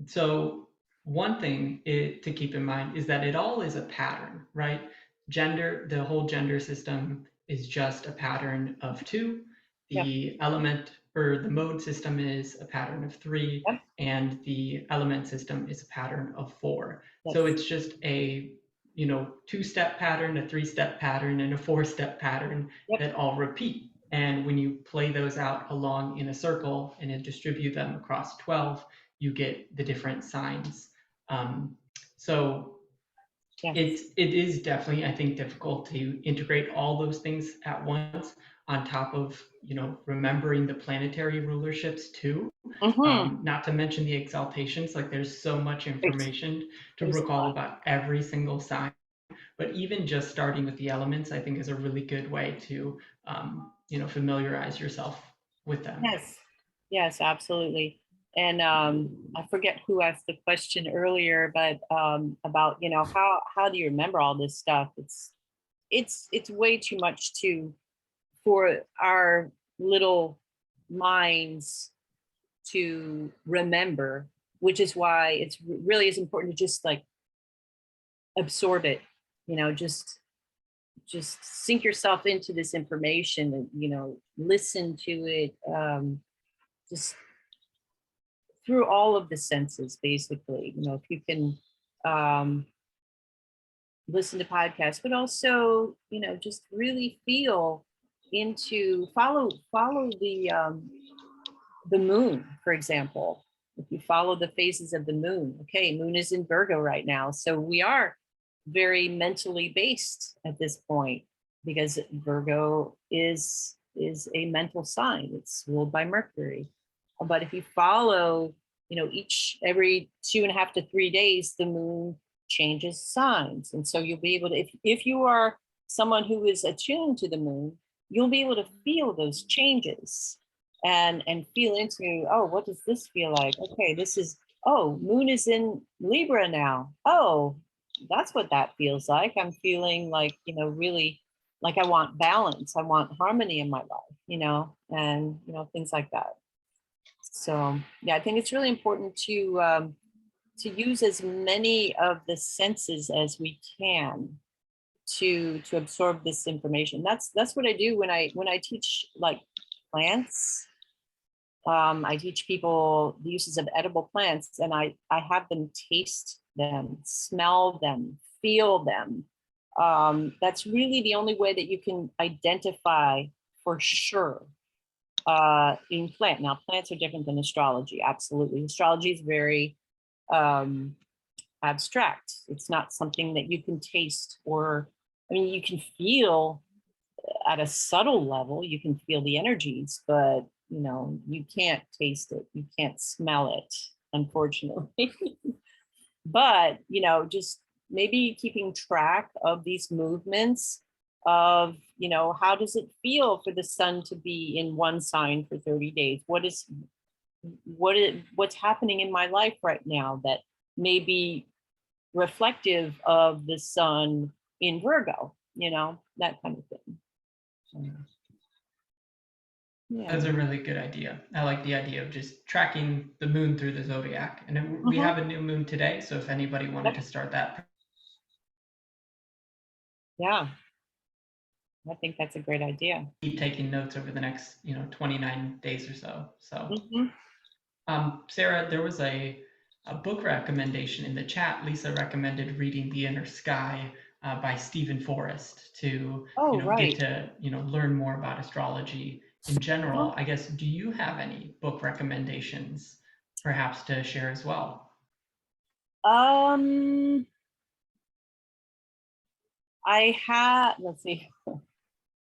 So one thing to keep in mind is that it all is a pattern, right? Gender, the whole gender system is just a pattern of 2. Yep. The element or the mode system is a pattern of 3, Yep. and the element system is a pattern of 4. Yes. So it's just a 2-step pattern, a 3-step pattern, and a 4-step pattern. Yep. That all repeat. And when you play those out along in a circle and then distribute them across 12, you get the different signs. So yes. It is definitely, I think, difficult to integrate all those things at once, on top of remembering the planetary rulerships too. Mhm. Not to mention the exaltations. Like, there's so much information to recall about every single sign. But even just starting with the elements, I think, is a really good way to familiarize yourself with them. Yes, absolutely. And I forget who asked the question earlier, but about how do you remember all this stuff? It's way too much for our little minds to remember, which is why it's really is important to just like absorb it, just sink yourself into this information and listen to it, just through all of the senses, basically. If you can listen to podcasts, but also just really feel into follow the moon, for example. If you follow the phases of the moon, okay, moon is in Virgo right now, so we are very mentally based at this point, because Virgo is a mental sign. It's ruled by Mercury. But if you follow, every 2.5 to 3 days, the moon changes signs. And so you'll be able to, if you are someone who is attuned to the moon, you'll be able to feel those changes and feel into, oh, what does this feel like? Okay, this is, oh, moon is in Libra now. Oh, that's what that feels like. I'm feeling like, really like I want balance. I want harmony in my life, and, things like that. So yeah, I think it's really important to use as many of the senses as we can to absorb this information. That's what I do when I teach like plants. I teach people the uses of edible plants, and I have them taste them, smell them, feel them. That's really the only way that you can identify for sure in plant. Now, plants are different than astrology. Absolutely. Astrology is very abstract. It's not something that you can taste, or, I mean, you can feel at a subtle level, you can feel the energies, but you can't taste it, you can't smell it, unfortunately. But just maybe keeping track of these movements of how does it feel for the sun to be in one sign for 30 days? What's happening in my life right now that may be reflective of the sun in Virgo, you know, that kind of thing. So, yeah. That's a really good idea. I like the idea of just tracking the moon through the zodiac. And we have a new moon today, so if anybody wanted to start that. Yeah, I think that's a great idea. Keep taking notes over the next, 29 days or so. So, Sarah, there was a book recommendation in the chat. Lisa recommended reading The Inner Sky by Stephen Forrest to get to learn more about astrology in general. I guess, do you have any book recommendations perhaps to share as well? I had, let's see.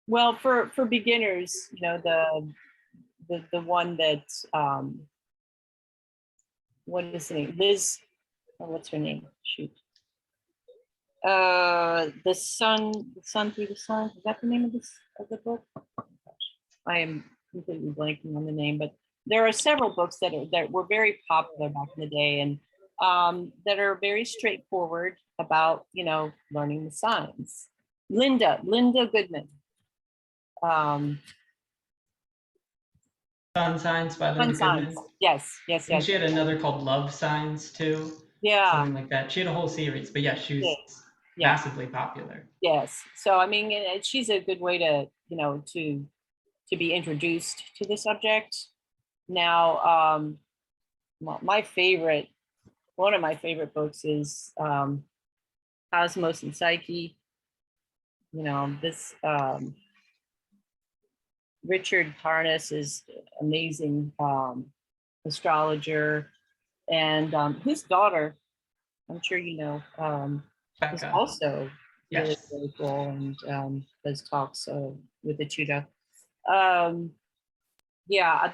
Well, for beginners, you know, the one that what is the name? Liz, what's her name? Shoot. The sun through the sun. Is that the name of the book? Oh, gosh. I am completely blanking on the name, but there are several books that were very popular back in the day, and that are very straightforward about, you know, learning the signs. Linda Goodman. Sun Signs by Linda Goodman. Yes. And she had another called Love Signs too. Yeah. Something like that. She had a whole series, but yeah, she was massively popular. Yes. So I mean, she's a good way to, you know, to be introduced to the subject. Now, well, one of my favorite books is Cosmos and Psyche. You know, this Richard Tarnas is amazing astrologer, and his daughter, I'm sure you know, is also really cool, and does talks with the Chuda. Yeah,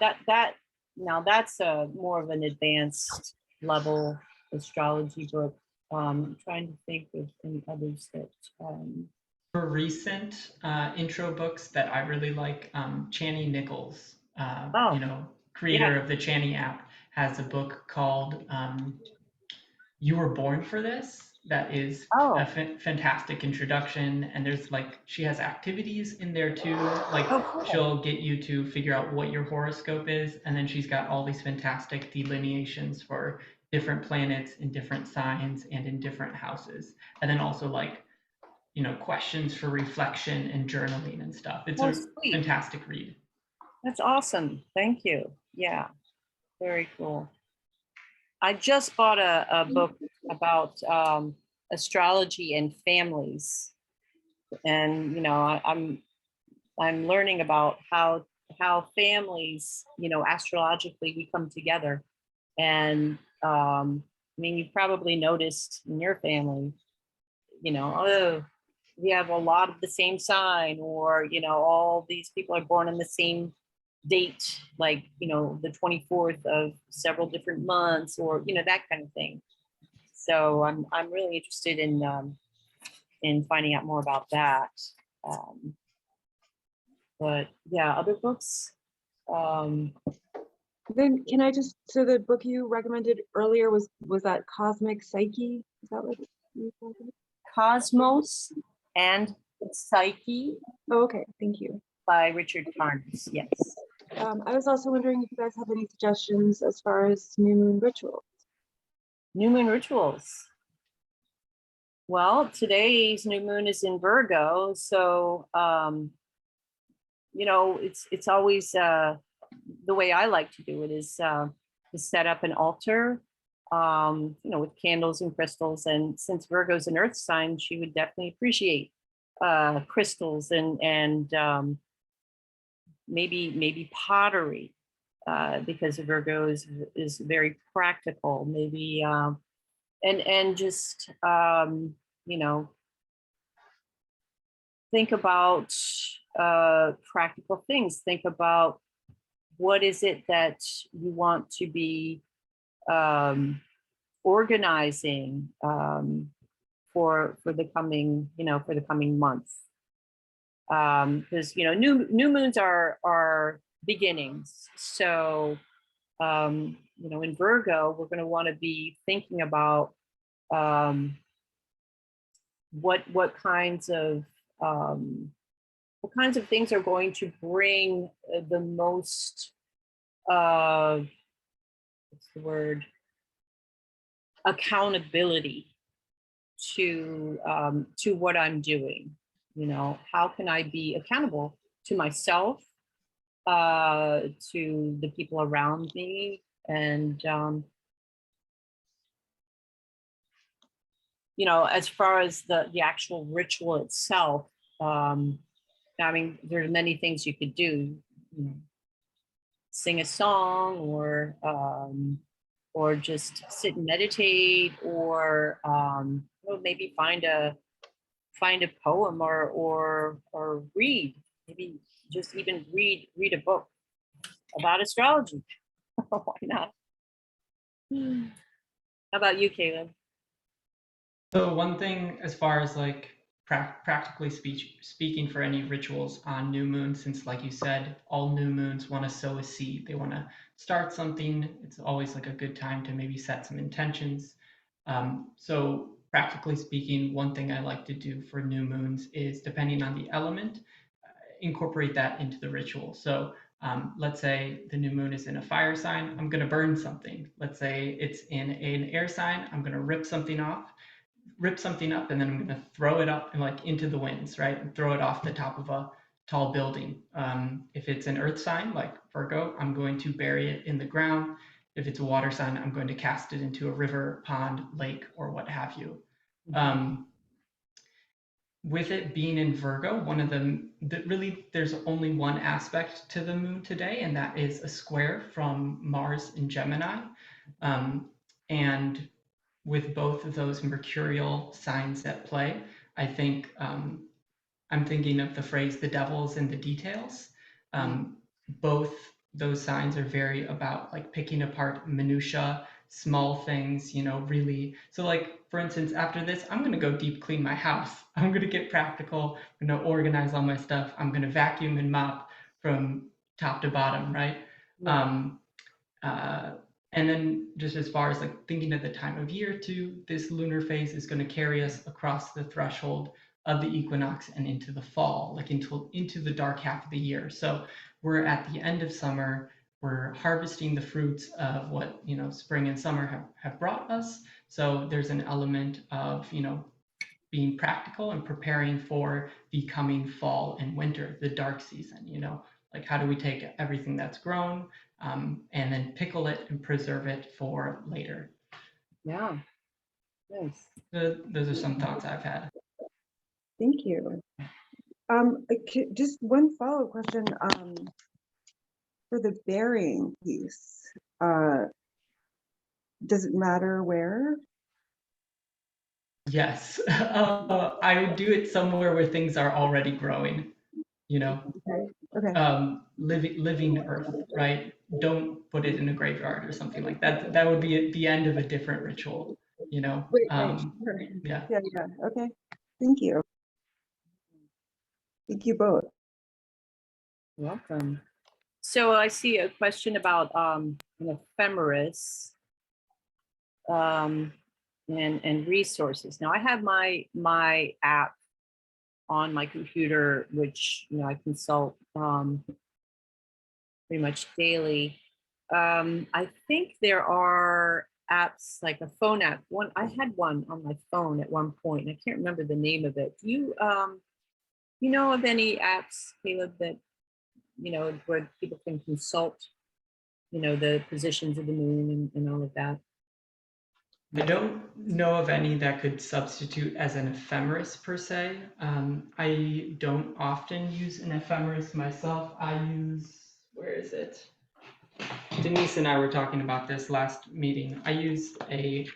now that's more of an advanced level astrology book. I'm trying to think of any others that. For recent intro books that I really like, Chani Nichols, creator of the Chani app, has a book called You Were Born for This. That is a fantastic introduction, and she has activities in there too. She'll get you to figure out what your horoscope is, and then she's got all these fantastic delineations for different planets in different signs and in different houses, and then also questions for reflection and journaling and stuff. It's a fantastic read. That's awesome. Thank you. Yeah, very cool. I just bought a book about astrology and families, and you know, I'm learning about how families, you know, astrologically we come together, and I mean, you probably noticed in your family, you know, we have a lot of the same sign, or, you know, all these people are born on the same date, like, you know, the 24th of several different months, or, you know, that kind of thing. So I'm really interested in finding out more about that. But yeah, other books. Then can I just, so the book you recommended earlier was that Cosmic Psyche? Is that what you called it? Cosmos and Psyche. Oh, okay, thank you. By Richard Tarnas, yes. I was also wondering if you guys have any suggestions as far as new moon rituals. New moon rituals. Well, today's new moon is in Virgo, so you know, it's always the way I like to do it is to set up an altar, you know, with candles and crystals. And since Virgo's an earth sign, she would definitely appreciate crystals and maybe pottery, because Virgo is very practical. Maybe and just you know, think about practical things. Think about what is it that you want to be organizing for the coming, you know, for the coming months. Because you know, new moons are beginnings. So you know, in Virgo, we're going to want to be thinking about what kinds of things are going to bring the most what's the word, accountability to what I'm doing. You know, how can I be accountable to myself, to the people around me, and you know, as far as the actual ritual itself, I mean, there are many things you could do. You know, sing a song, or just sit and meditate, or well, maybe find a poem, or read, maybe just even read a book about astrology. Why not? How about you, Caleb? So one thing, as far as like practically speaking, for any rituals on new moon, since like you said, all new moons want to sow a seed. They want to start something. It's always like a good time to maybe set some intentions. So practically speaking, one thing I like to do for new moons is, depending on the element, incorporate that into the ritual. So let's say the new moon is in a fire sign, I'm going to burn something. Let's say it's in an air sign, I'm going to rip something up, and then I'm going to throw it up and like into the winds, right? And throw it off the top of a tall building. If it's an earth sign like Virgo, I'm going to bury it in the ground. If it's a water sign, I'm going to cast it into a river, pond, lake, or what have you. With it being in Virgo, one of them that really, there's only one aspect to the moon today, and that is a square from Mars in Gemini. And with both of those mercurial signs at play, I think I'm thinking of the phrase "the devil's in the details." Both those signs are very about like picking apart minutia, small things, you know, really. So like, for instance, after this, I'm going to go deep clean my house. I'm going to get practical. I'm going to organize all my stuff. I'm going to vacuum and mop from top to bottom, right? And then just as far as like thinking of the time of year too, this lunar phase is going to carry us across the threshold of the equinox and into the fall, like into the dark half of the year. So we're at the end of summer. We're harvesting the fruits of what, you know, spring and summer have brought us. So there's an element of, you know, being practical and preparing for the coming fall and winter, the dark season, you know, like how do we take everything that's grown and then pickle it and preserve it for later. Yeah, nice. Those are some thoughts I've had. Thank you. Just one follow-up question for the burying piece. Does it matter where? Yes, I would do it somewhere where things are already growing, you know. Okay. Living earth, right? Don't put it in a graveyard or something like that. That would be at the end of a different ritual, you know. Right. Sure. Yeah. Yeah. Okay. Thank you. Thank you both. Welcome. So I see a question about an ephemeris and resources. Now I have my app on my computer, which, you know, I consult pretty much daily. I think there are apps, like a phone app. I had one on my phone at one point, and I can't remember the name of it. Do you you know of any apps, Caleb, that, you know, where people can consult, you know, the positions of the moon and all of that? I don't know of any that could substitute as an ephemeris per se. I don't often use an ephemeris myself. I use, where is it? Denise and I were talking about this last meeting. I used a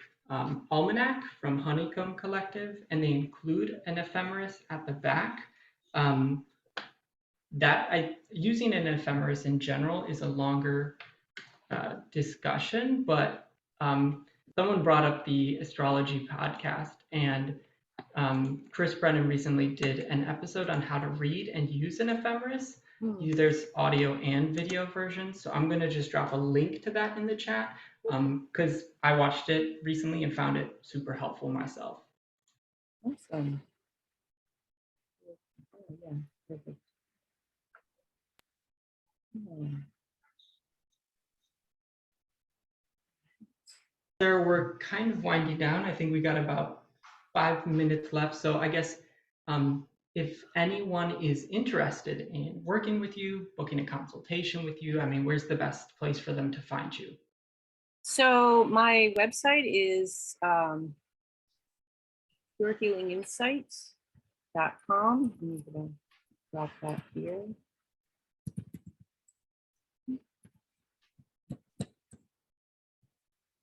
almanac from Honeycomb Collective, and they include an ephemeris at the back. Using an ephemeris in general is a longer discussion, but someone brought up the astrology podcast, and Chris Brennan recently did an episode on how to read and use an ephemeris. There's audio and video versions, so I'm going to just drop a link to that in the chat because I watched it recently and found it super helpful myself. Awesome. Oh, yeah, perfect. Hmm. Sarah, we're kind of winding down. I think we got about 5 minutes left. So I guess if anyone is interested in working with you, booking a consultation with you, I mean, where's the best place for them to find you? So my website is purehealinginsights.com. I'm going to drop that here.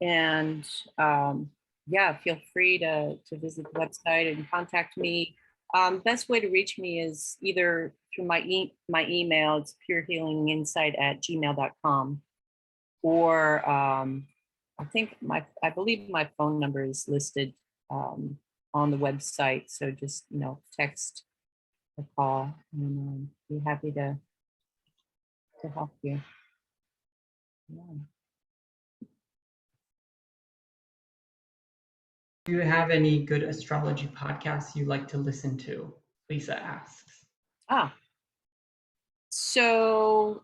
And yeah, feel free to visit the website and contact me. Best way to reach me is either through my email, it's purehealinginsight@gmail.com, or I believe my phone number is listed on the website. So just, text or call, and be happy to help you. Yeah. Do you have any good astrology podcasts you like to listen to? Lisa asks. So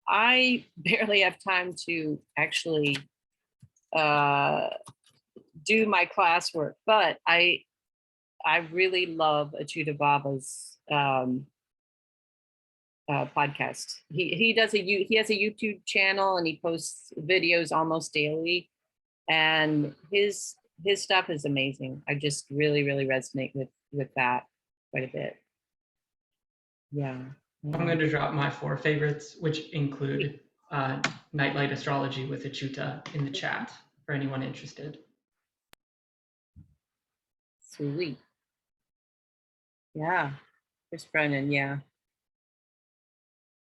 I barely have time to actually do my classwork, but I really love Achyuta Baba's podcast. He has a YouTube channel, and he posts videos almost daily, and his stuff is amazing. I just really resonate with that quite a bit. Yeah. I'm going to drop my 4 favorites, which include Nightlight Astrology with Achyuta, in the chat for anyone interested. Sweet. Yeah. Chris Brennan, yeah.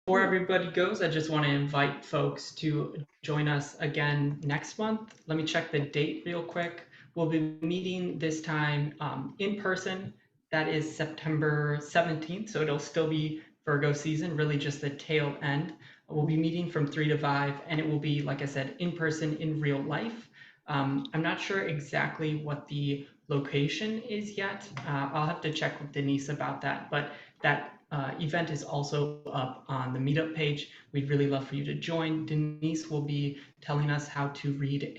Before everybody goes, I just want to invite folks to join us again next month. Let me check the date real quick. We'll be meeting this time in person. That is September 17th, so it'll still be Virgo season, really just the tail end. We'll be meeting from 3 to 5, and it will be, like I said, in person, in real life. I'm not sure exactly what the location is yet. I'll have to check with Denise about that, but that event is also up on the MeetUp page. We'd really love for you to join. Denise will be telling us how to read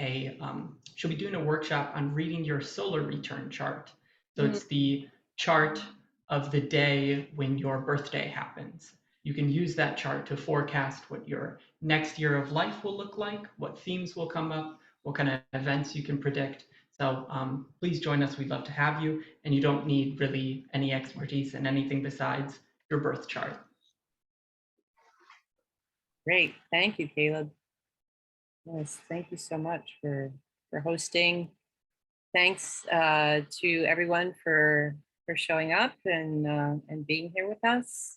she'll be doing a workshop on reading your solar return chart. So it's the chart of the day when your birthday happens. You can use that chart to forecast what your next year of life will look like, what themes will come up, what kind of events you can predict. So please join us. We'd love to have you. And you don't need really any expertise in anything besides your birth chart. Great. Thank you, Caleb. Yes, thank you so much for hosting. Thanks to everyone for showing up and being here with us.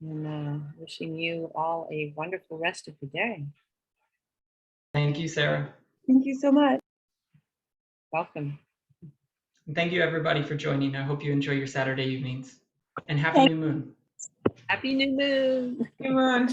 And wishing you all a wonderful rest of the day. Thank you, Sarah. Thank you so much. Welcome. And thank you, everybody, for joining. I hope you enjoy your Saturday evenings. And happy new moon. Happy new moon. Come on.